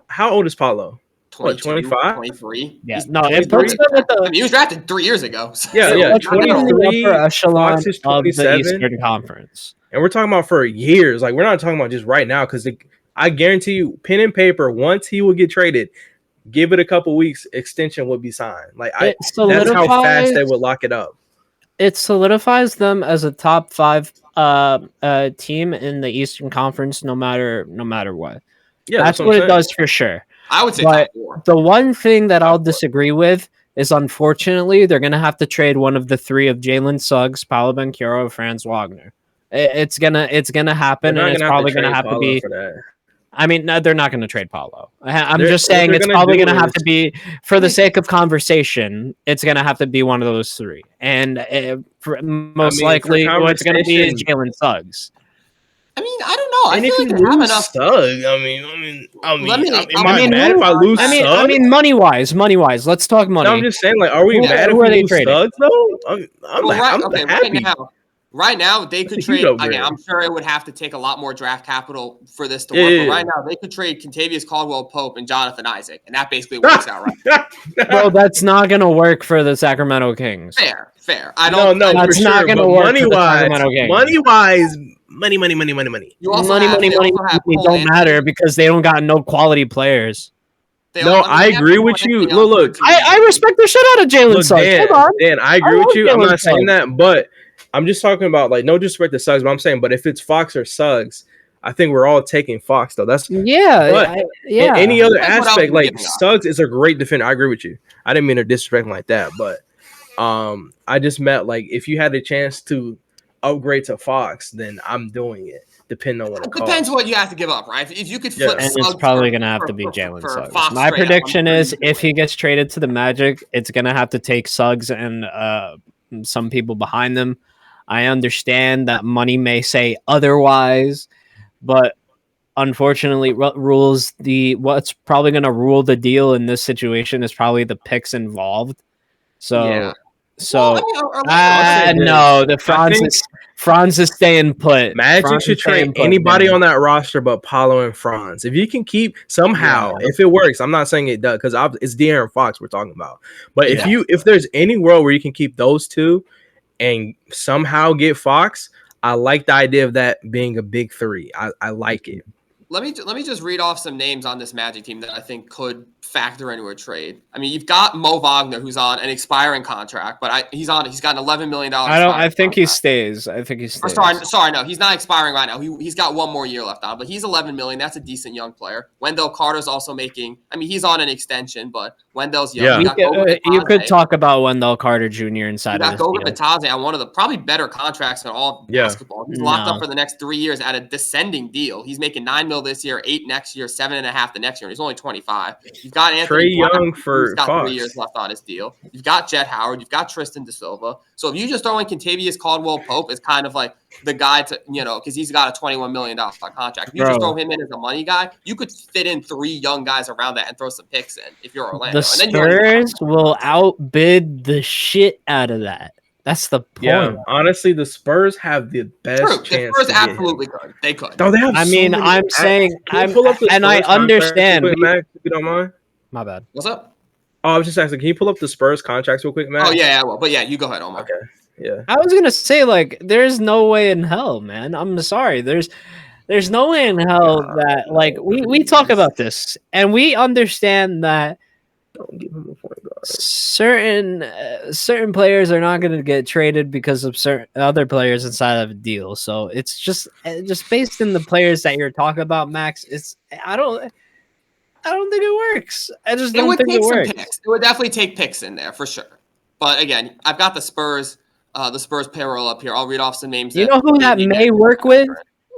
How old is Paolo? 25, 23. Yeah, no, it puts them at he was drafted 3 years ago. So. Yeah, 23. Upper echelon Fox is of the Eastern Conference, and we're talking about for years. Like, we're not talking about just right now because I guarantee you, pen and paper, once he will get traded, give it a couple weeks, extension would be signed. Like, that's how fast they would lock it up. It solidifies them as a top 5 team in the Eastern Conference, no matter what. Yeah, that's what it does for sure. I would say top 4. The one thing that I'll disagree with is, unfortunately, they're going to have to trade one of the 3 of Jalen Suggs, Paolo Banchero, Franz Wagner. It's gonna happen, and it's probably gonna have to be. I mean, no, they're not going to trade Paolo. I'm just saying it's probably going to have to be, for the sake of conversation, it's going to have to be one of those 3. And most likely, what's going to be is Jalen Suggs. I mean, I don't know. I feel like they have enough. Suggs, am I mad if I lose Suggs? I mean, money wise. Let's talk money. No, I'm just saying, like, are we mad if we lose Suggs, though? Right now, they could trade. Again, I'm sure it would have to take a lot more draft capital for this to work. But right now, they could trade Kentavious Caldwell-Pope and Jonathan Isaac, and that basically works out right. Well, that's not going to work for the Sacramento Kings. Fair. I don't. No, that's not going to work. Money-wise, money. Money don't matter because they don't got no quality players. I agree with you. Look, I respect the shit out of Jalen Suggs. Dan, I agree with you. I'm not saying that, but I'm just talking about, like, no disrespect to Suggs, but I'm saying, but if it's Fox or Suggs, I think we're all taking Fox, though. That's in any other aspect, like, Suggs is a great defender. I agree with you. I didn't mean to disrespect him like that, but I just meant, like, if you had the chance to upgrade to Fox, then I'm doing it, depending on what it costs. Depends what you have to give up, right? If you could flip Suggs, it's probably going to have to be Jalen Suggs. My prediction is, if he gets traded to the Magic, it's going to have to take Suggs and some people behind them. I understand that money may say otherwise, but unfortunately, what's probably going to rule the deal in this situation is probably the picks involved. So, no, Franz is staying put. Magic should trade anybody on that roster but Paolo and Franz. If you can keep somehow, if it works, I'm not saying it does because it's De'Aaron Fox we're talking about. But if there's any world where you can keep those 2 and somehow get Fox, I like the idea of that being a big 3. I like it. Let me just read off some names on this Magic team that I think could factor into a trade. I mean, you've got Mo Wagner, who's on an expiring contract, but he's got an $11 million. I think he stays. Sorry, no, he's not expiring right now. He's got 1 more year left on, but he's $11 million. That's a decent young player. Wendell Carter's also making. I mean, he's on an extension, but Wendell's young. Yeah. You could talk about Wendell Carter Jr. inside of this deal. Batazzi on one of the probably better contracts in all of basketball. He's locked up for the next 3 years at a descending deal. He's making $9 million this year, 8 next year, 7.5 the next year. And he's only 25. You've got Trey Anthony Black, Young for who's got Fox. 3 years left on his deal. You've got Jet Howard. You've got Tristan DeSilva. So if you just throw in Kentavious Caldwell-Pope as kind of like the guy to, because he's got a $21 million contract. If you just throw him in as a money guy, you could fit in 3 young guys around that and throw some picks in if you're Orlando. The Spurs will outbid the shit out of that. That's the point. Yeah, honestly, the Spurs have the best chance. The Spurs absolutely could. They could. No, they have. I'm saying, I understand. Max, if you don't mind. My bad. What's up? Oh, I was just asking. Can you pull up the Spurs contracts real quick, Max? Oh yeah, I will. But yeah, you go ahead, Omar. Okay. Yeah. I was gonna say, like, there's no way in hell, man. I'm sorry. There's no way in hell that, like, we talk about this and we understand that. Don't give him a point guard. Certain players are not going to get traded because of certain other players inside of a deal. So it's just based in the players that you're talking about, Max. I don't think it works. I just don't think it works. Picks. It would definitely take picks in there for sure. But again, I've got the Spurs payroll up here. I'll read off some names. You know who that may work with?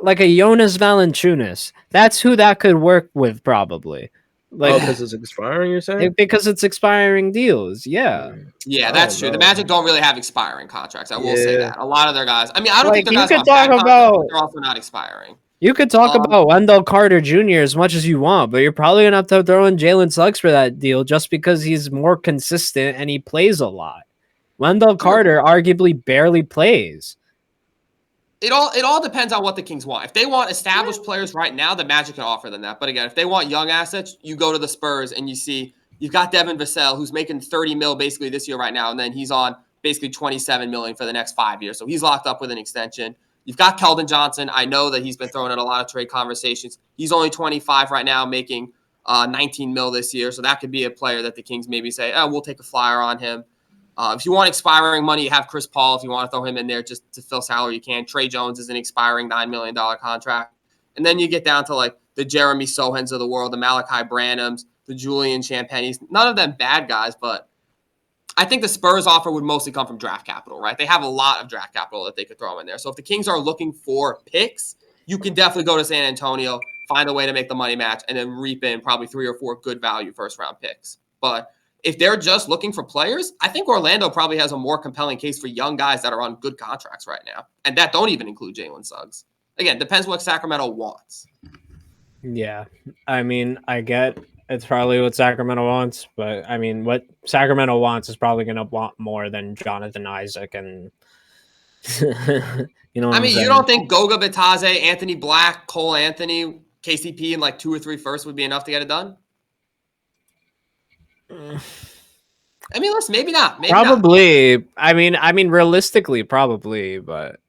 Like a Jonas Valanciunas. That's who that could work with probably. Like, because it's expiring, you're saying? Because it's expiring deals, yeah. Yeah, that's true. The Magic don't really have expiring contracts. I will say that. A lot of their guys. I mean, I don't think their guys have bad contracts, but they're also not expiring. You could talk about Wendell Carter Jr. as much as you want, but you're probably going to have to throw in Jalen Suggs for that deal just because he's more consistent and he plays a lot. Wendell Carter arguably barely plays. It all depends on what the Kings want. If they want established players right now, the Magic can offer them that. But again, if they want young assets, you go to the Spurs and you see you've got Devin Vassell, who's making $30 million basically this year right now, and then he's on basically $27 million for the next 5 years. So he's locked up with an extension. You've got Keldon Johnson. I know that he's been thrown in a lot of trade conversations. He's only 25 right now, making $19 million this year. So that could be a player that the Kings maybe say, we'll take a flyer on him. If you want expiring money, you have Chris Paul. If you want to throw him in there just to fill salary, you can. Trey Jones is an expiring $9 million contract. And then you get down to like the Jeremy Sohans of the world, the Malachi Branhams, the Julian Champagnes. None of them bad guys, but I think the Spurs offer would mostly come from draft capital, right? They have a lot of draft capital that they could throw in there. So if the Kings are looking for picks, you can definitely go to San Antonio, find a way to make the money match, and then reap in probably 3 or 4 good value first-round picks. But if they're just looking for players, I think Orlando probably has a more compelling case for young guys that are on good contracts right now. And that don't even include Jalen Suggs. Again, depends what Sacramento wants. Yeah. I mean, I get it's probably what Sacramento wants, but I mean, what Sacramento wants is probably going to want more than Jonathan Isaac and you know what I mean, you don't think Goga Bitadze, Anthony Black, Cole Anthony, KCP, and like 2 or 3 firsts would be enough to get it done? I mean, listen, maybe not. Maybe probably. Not. I mean, realistically, probably, but.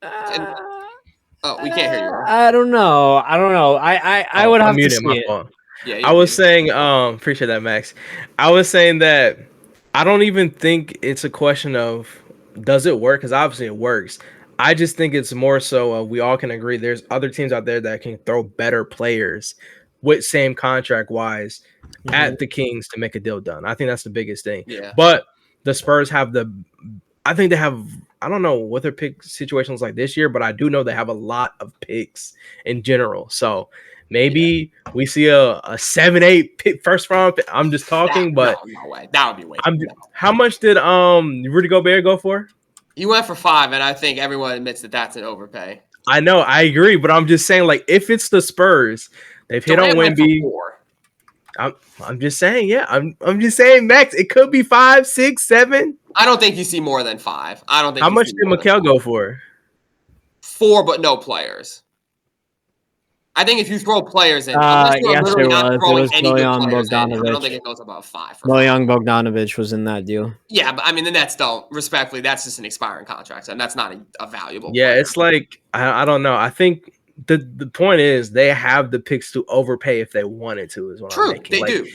We can't hear you. I don't know. I would have to see it. Yeah, I was saying, appreciate that, Max. I was saying that I don't even think it's a question of does it work, because obviously it works. I just think it's more so we all can agree there's other teams out there that can throw better players with same contract wise at the Kings to make a deal done. I think that's the biggest thing. Yeah. But the Spurs have I think they have, I don't know what their pick situations like this year, but I do know they have a lot of picks in general. So maybe we see a 7-8 pick first round pick. I'm just talking, no way. That would be way. How much did Rudy Gobert go for? He went for 5, and I think everyone admits that that's an overpay. I know, I agree, but I'm just saying, like, if it's the Spurs, they've hit on Wemby. I'm just saying, yeah. I'm just saying, Max, it could be 5, 6, 7. I don't think you see more than 5. I don't think. How much did Mikal go for? 4, but no players. I think if you throw players in, unless you're literally not throwing any good players in, I don't think it goes above 5. Young Bogdanovic was in that deal. Yeah, but I mean, the Nets don't. Respectfully, that's just an expiring contract, and that's not a valuable. Yeah, player. It's like I don't know. I think the point is they have the picks to overpay if they wanted to. Is what I'm thinking.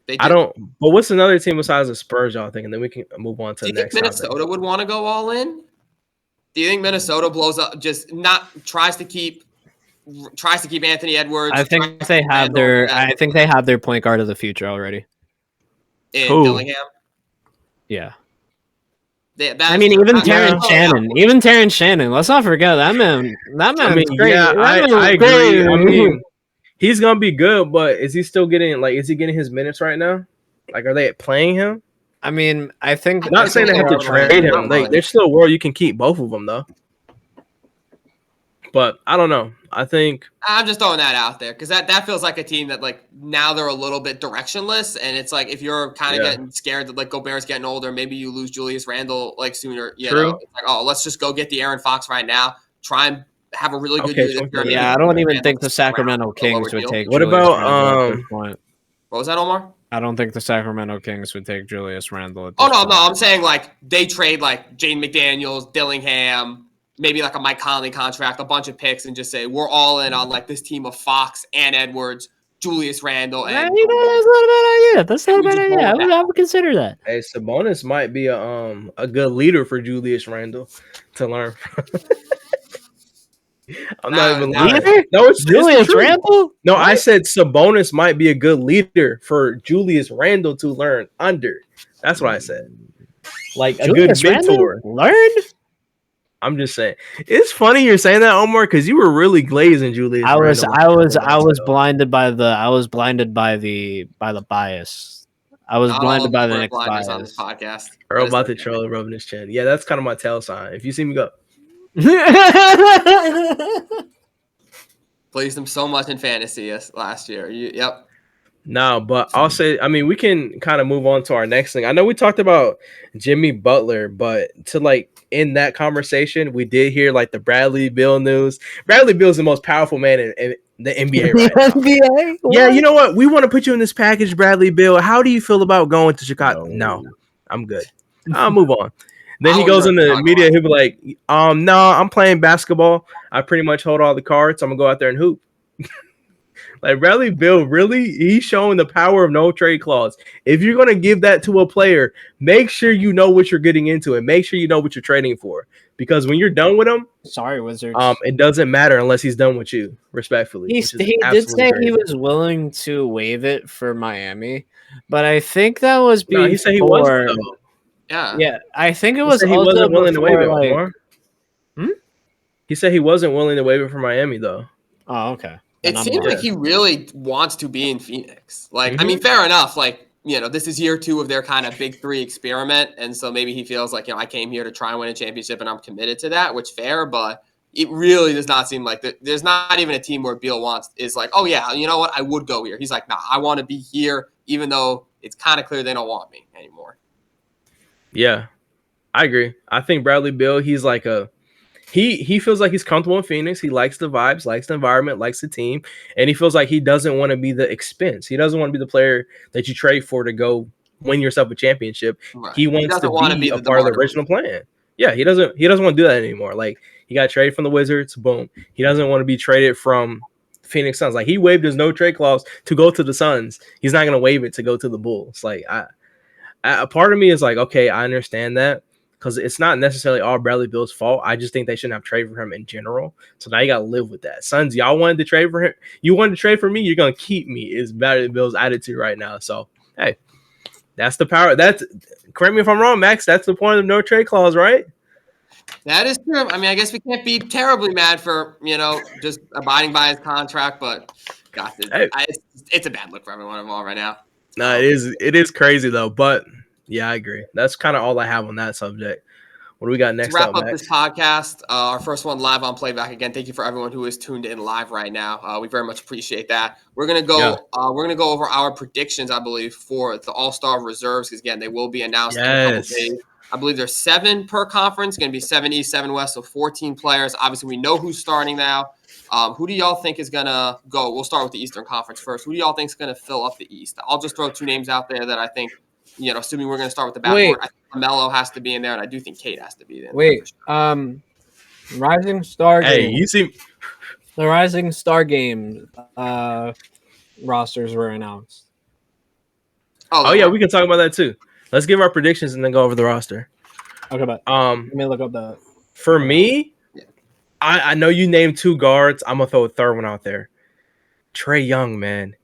They do. I don't. But what's another team besides the Spurs, y'all think? And then we can move on to the next. Do you think Minnesota would want to go all in? Do you think Minnesota blows up? Just not tries to keep Anthony Edwards. I think they have their point guard of the future already. In Dillingham. Yeah. I mean, even Terrence Shannon. Let's not forget that man. That man. I agree. I mean, he's gonna be good, but is he still getting is he getting his minutes right now? Like, are they playing him? I mean, I think. I'm not saying they have to trade him. There's still a world you can keep both of them though. But I don't know. I think I'm just throwing that out there because that feels like a team that now they're a little bit directionless, and it's like if you're kind of getting scared that Gobert's getting older, maybe you lose Julius Randle sooner. You know, it's like, oh, let's just go get the Aaron Fox right now. Try and have a really good year. Yeah, I don't even think the Sacramento Kings would take. What about What was that, Omar? I don't think the Sacramento Kings would take Julius Randle. No, I'm saying they trade Jaden McDaniels, Dillingham. Maybe a Mike Conley contract, a bunch of picks, and just say we're all in on this team of Fox and Edwards, Julius Randle, and that's not a bad idea. That's not a bad idea. I would consider that. Hey, Sabonis might be a good leader for Julius Randle to learn from. I'm not even lying. No, it's Julius Randle. No, I said Sabonis might be a good leader for Julius Randle to learn under. That's what I said. A Julius good mentor. Learn. I'm just saying. It's funny you're saying that, Omar, because you were really glazing Julius. I was blinded by the bias. I was blinded by the Knicks bias on this podcast. Earl about to troll rubbing his chin. Yeah, that's kind of my tail sign. If you see me go. Plays them so much in fantasy last year. Yep. No, but I'll say, I mean, we can kind of move on to our next thing. I know we talked about Jimmy Butler, but to in that conversation, we did hear the Bradley Beal news. Bradley Beal is the most powerful man in the NBA right now. NBA? Yeah, you know what? We want to put you in this package, Bradley Beal. How do you feel about going to Chicago? No, I'm good. I'll move on. Then he goes in the media. He'll be like, no, I'm playing basketball. I pretty much hold all the cards. I'm going to go out there and hoop. Bradley Beal, really, he's showing the power of no trade clause. If you're going to give that to a player, make sure you know what you're getting into and make sure you know what you're trading for. Because when you're done with him, sorry, Wizards, it doesn't matter unless he's done with you, respectfully. He did say he was willing to waive it for Miami, but I think that was before. No, he said he was. Yeah, I think it was. He wasn't willing to waive it. He said he wasn't willing to waive it for Miami, though. Oh, okay. It seems like he really wants to be in Phoenix. I mean, fair enough. This is year 2 of their kind of big 3 experiment. And so maybe he feels I came here to try and win a championship and I'm committed to that, which fair. But it really does not seem like that. There's not even a team where Beal is oh, yeah, you know what? I would go here. He's nah, I want to be here, even though it's kind of clear they don't want me anymore. Yeah, I agree. I think Bradley Beal, he's he feels like he's comfortable in Phoenix. He likes the vibes, likes the environment, likes the team, and he feels like he doesn't want to be the expense. He doesn't want to be the player that you trade for to go win yourself a championship. Right. He wants to be a part of the original plan. Yeah, he doesn't want to do that anymore. He got traded from the Wizards, boom. He doesn't want to be traded from Phoenix Suns. He waived his no trade clause to go to the Suns. He's not going to waive it to go to the Bulls. A part of me is okay, I understand that. Because it's not necessarily all Bradley Beal's fault. I just think they shouldn't have traded for him in general. So now you got to live with that. Suns, y'all wanted to trade for him. You wanted to trade for me. You're going to keep me is Bradley Beal's attitude right now. So, hey, that's the power. Correct me if I'm wrong, Max. That's the point of no trade clause, right? That is true. I mean, I guess we can't be terribly mad for, just abiding by his contract. But, God, it's a bad look for everyone involved right now. No, it is crazy, though. But yeah, I agree. That's kind of all I have on that subject. What do we got next? To wrap up this podcast, our first one live on Playback. Again, thank you for everyone who is tuned in live right now. We very much appreciate that. We're gonna go. We're gonna go over our predictions, I believe, for the All-Star reserves because again, they will be announced in a couple days. I believe there's 7 per conference. Going to be 7 East, 7 West, so 14 players. Obviously, we know who's starting now. Who do y'all think is gonna go? We'll start with the Eastern Conference first. Who do y'all think is gonna fill up the East? I'll just throw 2 names out there that I think. Assuming we're going to start with the backboard, I think Melo has to be in there, and I do think Kate has to be there. Rising Star game. Hey, you see the Rising Star game rosters were announced. Oh yeah, we can talk about that too. Let's give our predictions and then go over the roster. Okay, but let me look up the. For me, I know you named 2 guards. I'm gonna throw a third one out there. Trae Young, man.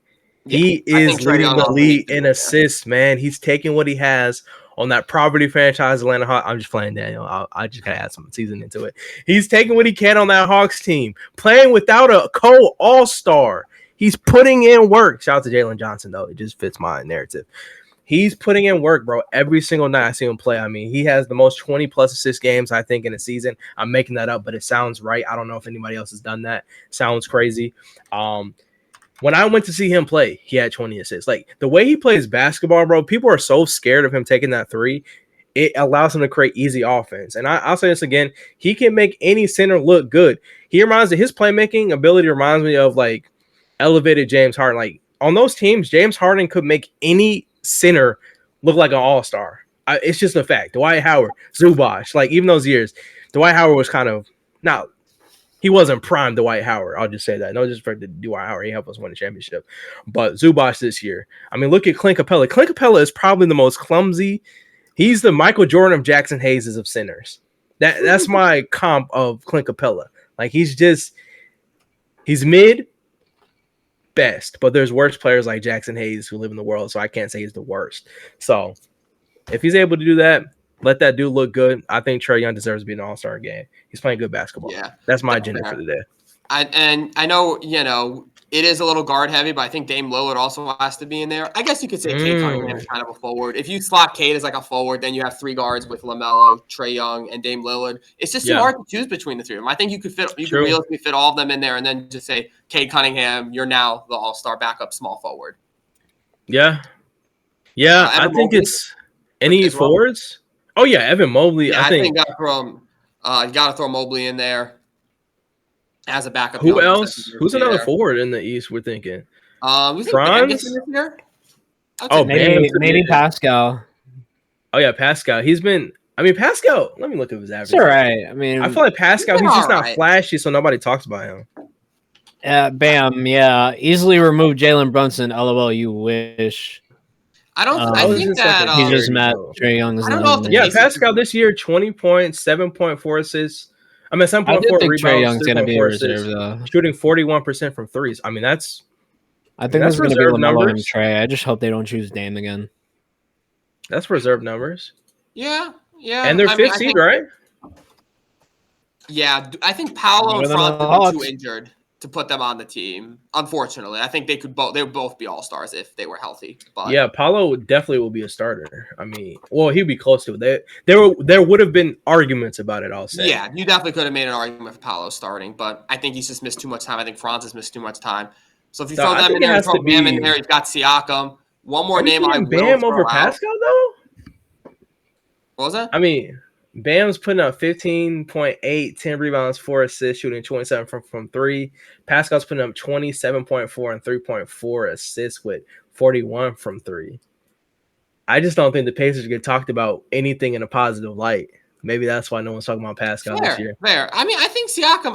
He is leading the league in assists, man. He's taking what he has on that property franchise, Atlanta Hawks. I'm just playing Daniel. I just gotta add some season into it. He's taking what he can on that Hawks team, playing without a co-all-star. He's putting in work. Shout out to Jalen Johnson, though. It just fits my narrative. He's putting in work, bro. Every single night I see him play. I mean, he has the most 20-plus assist games, I think, in a season. I'm making that up, but it sounds right. I don't know if anybody else has done that. Sounds crazy. When I went to see him play, he had 20 assists. Like, the way he plays basketball, bro, people are so scared of him taking that three. It allows him to create easy offense. And I'll say this again. He can make any center look good. His playmaking ability reminds me of, like, elevated James Harden. Like, on those teams, James Harden could make any center look like an all-star. It's just a fact. Dwight Howard, Zubac, like, even those years, Dwight Howard was kind of not. He wasn't prime Dwight Howard. I'll just say that. No disrespect to Dwight Howard. He helped us win a championship. But Zubac this year. I mean, look at Clint Capella. Clint Capella is probably the most clumsy. He's the Michael Jordan of Jackson Hayes of centers. That's my comp of Clint Capella. Like, he's mid best. But there's worse players like Jackson Hayes who live in the world, so I can't say he's the worst. So if he's able to do that, let that dude look good. I think Trae Young deserves to be an all-star game. He's playing good basketball. Yeah, that's my agenda for the day. I know, it is a little guard heavy, but I think Dame Lillard also has to be in there. I guess you could say Cade Cunningham is kind of a forward. If you slot Cade as like a forward, then you have three guards with LaMelo, Trae Young, and Dame Lillard. It's just too hard to choose between the three of them. I think you could realistically fit all of them in there and then just say, Cade Cunningham, you're now the all-star backup small forward. Yeah. Yeah, I think Mobley, it's any forwards. Oh, yeah, Evan Mobley. Yeah, I think you got to throw Mobley in there as a backup. Who else? Who's another forward in the East we're thinking? Franz? Maybe Pascal. Oh, yeah, Pascal. Pascal, let me look at his average. It's all right. I mean, I feel like Pascal, he's just not flashy, so nobody talks about him. Bam, yeah. Easily remove Jalen Brunson. LOL, you wish. I think that he's just mad. Trae Young. I don't know if Pascal this year 20 points, 7.4 assists. 7.4 rebounds. Trae Young's gonna be a reserve though. Shooting 41% from threes. I think that's gonna be LaMelo and Trae. I just hope they don't choose Dame again. That's reserve numbers. Yeah. And they're fifth seed, right? Yeah, I think Paolo and Franz would be too injured to put them on the team. Unfortunately, I think they would both be all-stars if they were healthy. But yeah, Paolo definitely will be a starter. I mean, he'd be close to it. There would have been arguments about it, I'll say. Yeah, you definitely could have made an argument for Paolo starting, but I think he's just missed too much time. I think Franz has missed too much time. So if you throw them in there and throw Bam in there, you've got Siakam. One more name I will Bam over Pascal, though? What was that? I mean, Bam's putting up 15.8, 10 rebounds, 4 assists, shooting 27 from 3. Pascal's putting up 27.4 and 3.4 assists with 41 from 3. I just don't think the Pacers get talked about anything in a positive light. Maybe that's why no one's talking about Pascal this year. Fair. I mean, I think Siakam,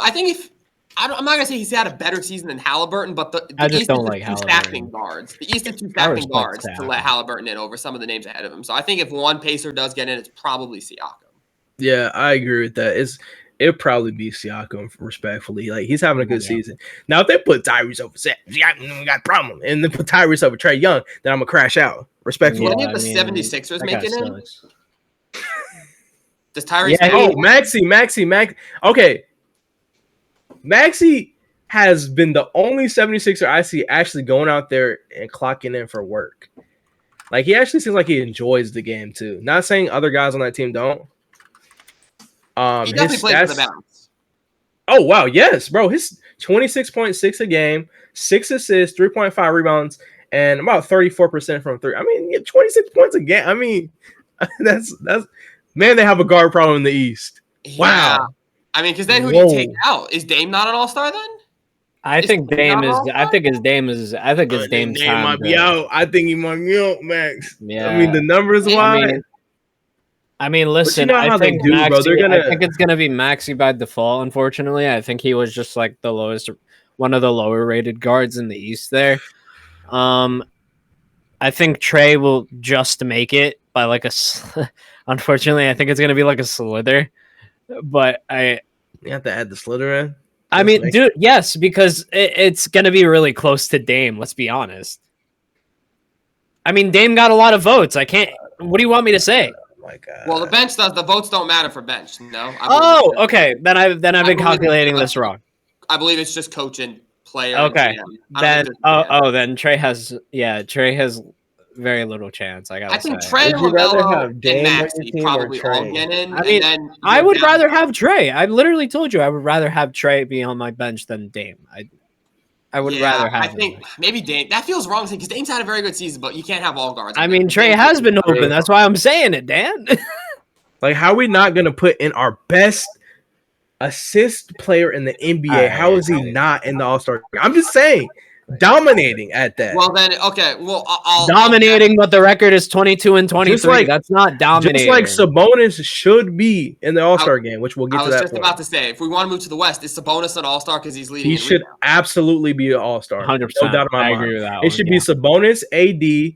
I'm not going to say he's had a better season than Halliburton, but the East is two stacking guards. The East is two stacking guards to let Halliburton in over some of the names ahead of him. So I think if one Pacer does get in, it's probably Siakam. Yeah, I agree with that. It'll probably be Siakam, respectfully. Like, he's having a good season. Now, if they put Tyrese over Siakam, we got a problem. And then put Tyrese over Trae Young, then I'm going to crash out, respectfully. Any of the 76ers make it in? Does Tyrese? Yeah, Maxey. Okay. Maxey has been the only 76er I see actually going out there and clocking in for work. Like, he actually seems like he enjoys the game, too. Not saying other guys on that team don't. He definitely plays for the balance. Oh, wow. Yes, bro. His 26.6 a game, 6 assists, 3.5 rebounds, and about 34% from 3. I mean, 26 points a game. I mean, that's man, they have a guard problem in the East. Yeah. Wow. I mean, because then who do you take out? Is Dame not an all-star then? I think his Dame time might be out. I think he might be out, Max. Yeah. I mean, the numbers wise. I mean, listen, I think it's gonna be Maxey by default. Unfortunately, I think he was just like one of the lower rated guards in the East there. I think Trae will just make it by like unfortunately, I think it's gonna be like a slither. But you have to add the slither in. I mean, dude, yes, because it's gonna be really close to Dame. Let's be honest. I mean, Dame got a lot of votes. I can't. What do you want me to say? Oh my God. Well, the bench does. The votes don't matter for bench. No. Okay. Then I've been calculating this wrong. I believe it's just coach and player. Okay. And then Trey has very little chance. I think say. Trey, Would you rather LaMelo, have and Dame on your Maxey team or probably all Trey? get in. I mean, and then I would rather have Trey. I literally told you I would rather have Trey be on my bench than Dame. I would rather have. I think maybe Dame. That feels wrong because Dame's had a very good season, but you can't have all guards. I mean, Trey has been open. That's why I'm saying it, Dan. Like, how are we not gonna put in our best assist player in the NBA? How is he not in the All-Star? I'm just saying, dominating at that. Well, then, okay. Well, dominating, but the record is 22-23. Just like- That's not dominating. Just like Sabonis should be in the All-Star game, which we'll get I to was that just point. about to say, if we want to move to the West, is Sabonis an All-Star because he's leading? He should absolutely be an All-Star. 100%. No doubt in my I mind. agree with that. It should be Sabonis, AD.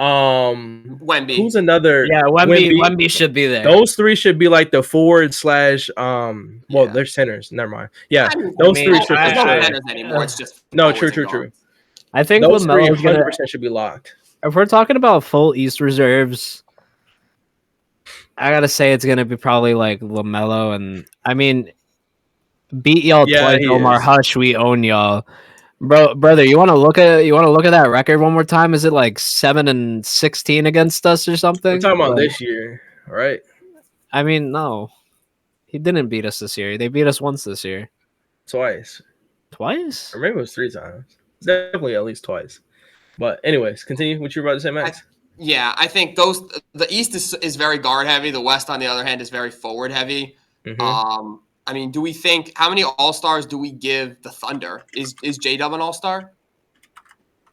Wemby. Who's another? Yeah, Wemby should be there. Those three should be like the forward slash. Well, they're centers. Never mind. Yeah, those three should. There's no be centers anymore. It's just no. forwards True. and guards. I think Those three LaMelo's 100% should be locked. if we're talking about full East reserves, I gotta say it's gonna be probably like LaMelo, and I mean, beat y'all twice, Omar. Is. Hush, we own y'all, brother. You want to look at that record one more time? Is it like 7-16 against us or something? We're talking about this year, right? I mean, no, he didn't beat us this year. They beat us once this year. Twice, Twice? or maybe it was 3 times. Definitely at least twice. But anyways, continue what you were about to say, Max. I think the East is very guard heavy. The West, on the other hand, is very forward heavy. Mm-hmm. I mean, do we think how many All-Stars do we give the Thunder? Is J-Dub an All-Star?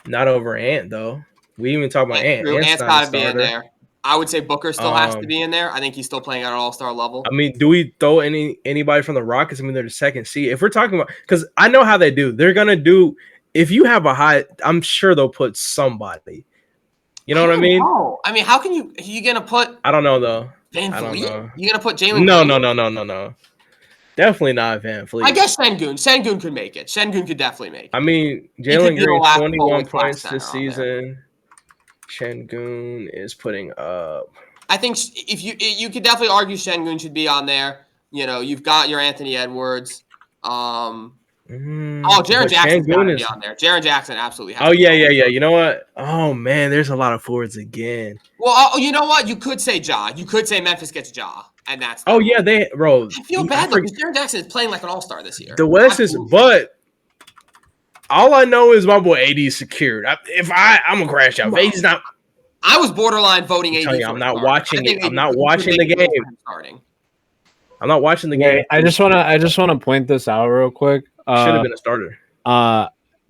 Not over Ant though. We even talk about Ant. Ant's got to be in there. I would say Booker still has to be in there. I think he's still playing at an All-Star level. I mean, do we throw anybody from the Rockets? I mean, they're the second seed. If we're talking about, because I know how they do. They're gonna do. If you have a high, I'm sure they'll put somebody. You know what I mean? Oh, I mean, how can you gonna put? I don't know though. Van I don't Vliet? know. You gonna put Jalen? No. Definitely not Van Fleet. I guess Sengun. Sengun could make it. Sengun could definitely make it. I mean, could Jalen be the Green, last 21 forward points class this center on there. season. Shengun is putting up. I think if you could definitely argue Sengun should be on there. You know, you've got your Anthony Edwards. Jaren Jackson's got to be on there. Jaren Jackson absolutely has to be on there. You know what? Oh, man, there's a lot of forwards again. Well, you know what? You could say Ja. You could say Memphis gets Ja, and that's. Oh, yeah, bro. I feel bad, though, because Jaren Jackson is playing like an all-star this year. The West is, but all I know is my boy AD is secured. I'm going to crash out. AD's not. I was borderline voting AD. I'm not watching it. I'm not watching the game. I'm not watching the game. I just want to point this out real quick. Should have been a starter.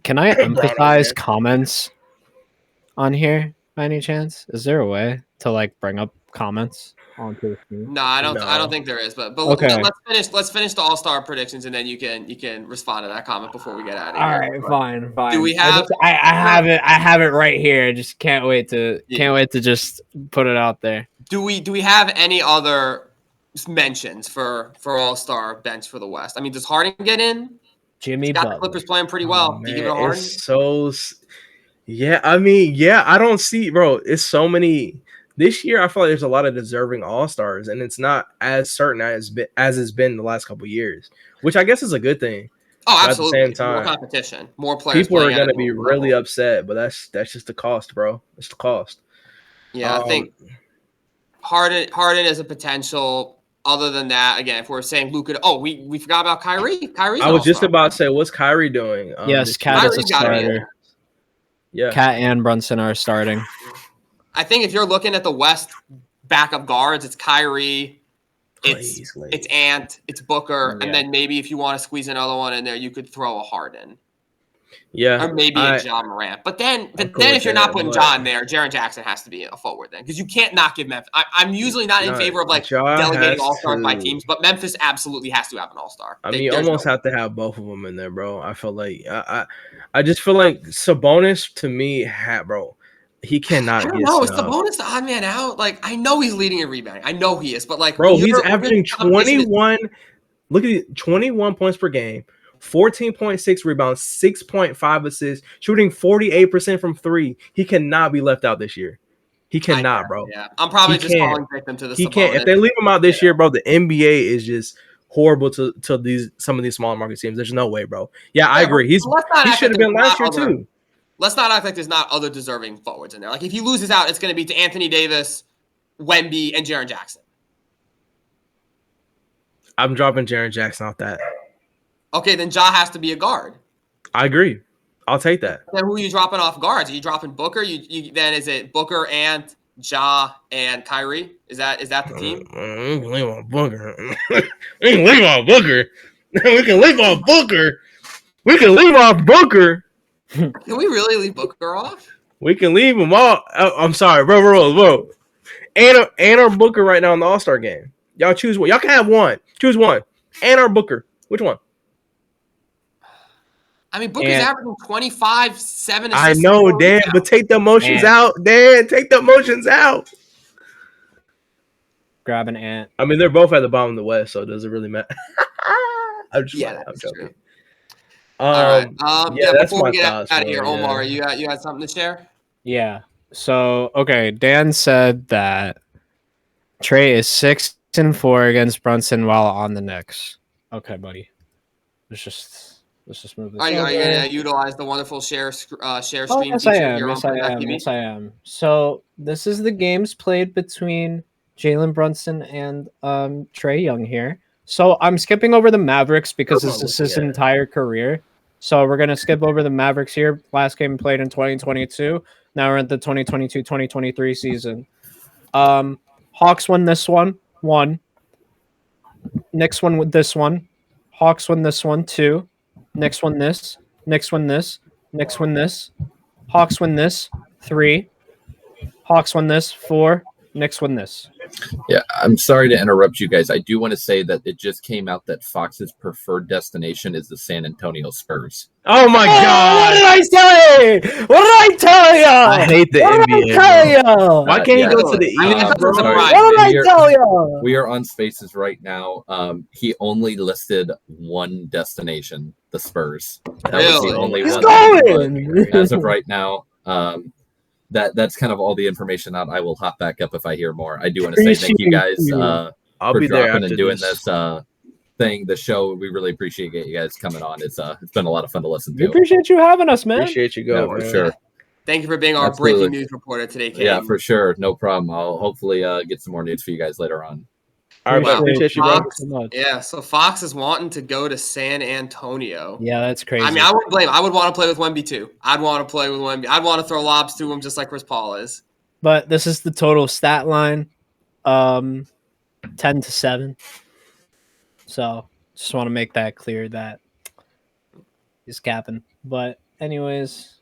Can I emphasize comments on here by any chance? Is there a way to like bring up comments onto the screen? No, I don't think there is. But okay. Let's finish the All-Star predictions, and then you can respond to that comment before we get out of here. All right, fine. Do we have? I have it right here. Just can't wait to just put it out there. Do we have any other mentions for All-Star bench for the West? I mean, does Harden get in? Jimmy Butler. Butler. Clippers playing pretty well. Man, Do you give it a Harden? I don't see, bro. It's so many. This year, I feel like there's a lot of deserving All-Stars, and it's not as certain as it's been the last couple of years, which I guess is a good thing. Oh, absolutely. At the same time, more competition, more players. People are going to be really upset, but that's just the cost, bro. It's the cost. Yeah, I think Harden is a potential. Other than that, again, if we're saying Luka, we forgot about Kyrie. I was just about to say, what's Kyrie doing? Yes, Cat is a starter. Yeah, Cat and Brunson are starting. I think if you're looking at the West backup guards, it's Kyrie, it's Ant, it's Booker, and then maybe if you want to squeeze another one in there, you could throw a Harden. Yeah, or maybe a Ja Morant. But then if you're not putting Ja in there, Jaren Jackson has to be a forward then, because you can't not give Memphis. I'm usually not in favor of delegating all-stars by teams, but Memphis absolutely has to have an all-star. I mean, you almost have to have both of them in there, bro. I feel like I just feel like Sabonis to me, bro. He cannot. I don't know. Is Sabonis the odd man out? Like, I know he's leading in rebounding. I know he is, but like, bro, he's averaging 21. Look at it, 21 points per game. 14.6 rebounds, 6.5 assists, shooting 48% from 3. He cannot be left out this year. He cannot, bro. Yeah, I'm probably just falling victim to this. He can't. If they leave him out this year, bro, the NBA is just horrible to some of these smaller market teams. There's no way, bro. Yeah, I agree. He should have been last year too. Let's not act like there's not other deserving forwards in there. Like if he loses out, it's going to be to Anthony Davis, Wemby, and Jaren Jackson. I'm dropping Jaren Jackson off that. Okay, then Ja has to be a guard. I agree. I'll take that. Then who are you dropping off guards? Are you dropping Booker? Then is it Booker and Ja and Kyrie? Is that the team? We can leave off Booker. We can leave off Booker. We can leave off Booker. We can leave off Booker. Can we really leave Booker off? We can leave him off. I'm sorry, bro. And our Booker right now in the All-Star game. Y'all choose one. Y'all can have one. Choose one. And our Booker. Which one? I mean, Booker's averaging 25, 7 I know, Dan, but take the emotions out. Dan, take the emotions out. Grab an ant. I mean, they're both at the bottom of the West, so does it really matter? I'm joking. True. All right. That's before my we get thoughts, out of here, man, Omar, you had something to share? Yeah. So, okay, Dan said that Trey is 6-4 against Brunson while on the Knicks. Okay, buddy. Let's just move this. Are you going to utilize the wonderful share stream yes, feature I am. here Yes, on I am. BTB? Yes, I am. So this is the games played between Jalen Brunson and Trae Young here. So I'm skipping over the Mavericks because this is his entire career. So we're going to skip over the Mavericks here. Last game played in 2022. Now we're at the 2022-2023 season. Hawks won this one. Knicks won with this one. Hawks won this one, 2. Knicks won this. Knicks won this. Knicks win this. Hawks win this, 3. Hawks won this, 4. Knicks win this. Yeah, I'm sorry to interrupt you guys. I do want to say that it just came out that Fox's preferred destination is the San Antonio Spurs. Oh my God! What did I say? What did I tell you? I hate the NBA. What did I tell you? Why can't he go to the East? I mean, that's bro? surprising. What did I tell you? We are on Spaces right now. He only listed one destination, the Spurs. That was the only He's one. going! As of right now, that's kind of all the information out. I will hop back up if I hear more. I do want to say thank you guys I'll for be there dropping after and doing this. the show. We really appreciate you guys coming on. It's been a lot of fun to listen We to. appreciate you having us, man. Appreciate you going, for sure. Thank you for being our breaking news reporter today, Kate. Yeah, for sure. No problem. I'll hopefully get some more news for you guys later on. All right, man. Appreciate you, bro. Fox, yeah, so Fox is wanting to go to San Antonio. Yeah, that's crazy. I mean, I wouldn't blame him. I would want to play with Wemby too. I'd want to play with Wemby. I'd want to throw lobs to him just like Chris Paul is. But this is the total stat line, 10-7. So just want to make that clear that he's capping. But anyways,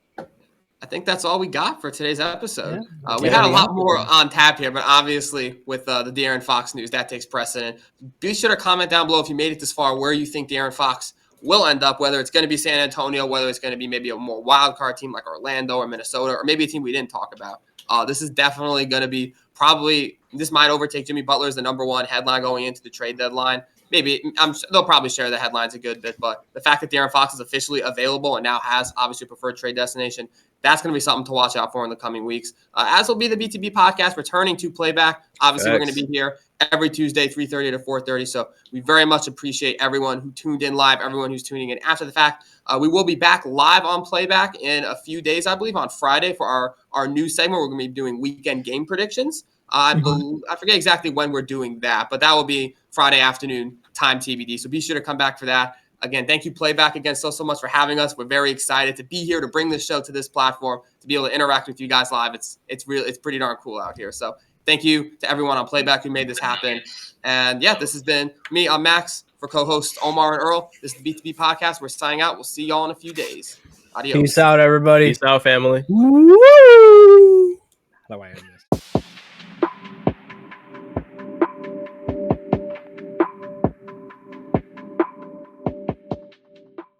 I think that's all we got for today's episode. Yeah. We had a lot more on tap here, but obviously with the De'Aaron Fox news, that takes precedent. Be sure to comment down below if you made it this far where you think De'Aaron Fox will end up, whether it's going to be San Antonio, whether it's going to be maybe a more wild card team like Orlando or Minnesota, or maybe a team we didn't talk about. This is definitely going to be this might overtake Jimmy Butler as the number one headline going into the trade deadline. Maybe they'll probably share the headlines a good bit, but the fact that De'Aaron Fox is officially available and now has obviously a preferred trade destination, that's going to be something to watch out for in the coming weeks. As will be the BTB podcast returning to playback. Obviously, we're going to be here every Tuesday, 3:30 to 4:30. So we very much appreciate everyone who tuned in live, everyone who's tuning in after the fact. We will be back live on playback in a few days, I believe, on Friday for our new segment. We're going to be doing weekend game predictions. I forget exactly when we're doing that, but that will be Friday afternoon time TBD. So be sure to come back for that. Again, thank you, Playback, again, so much for having us. We're very excited to be here, to bring this show to this platform, to be able to interact with you guys live. It's pretty darn cool out here. So thank you to everyone on Playback who made this happen. And yeah, this has been me. I'm Max for co-hosts Omar and Earl. This is the BTB podcast. We're signing out. We'll see y'all in a few days. Adios. peace out, everybody. Peace out, family. Woo! How do I end this?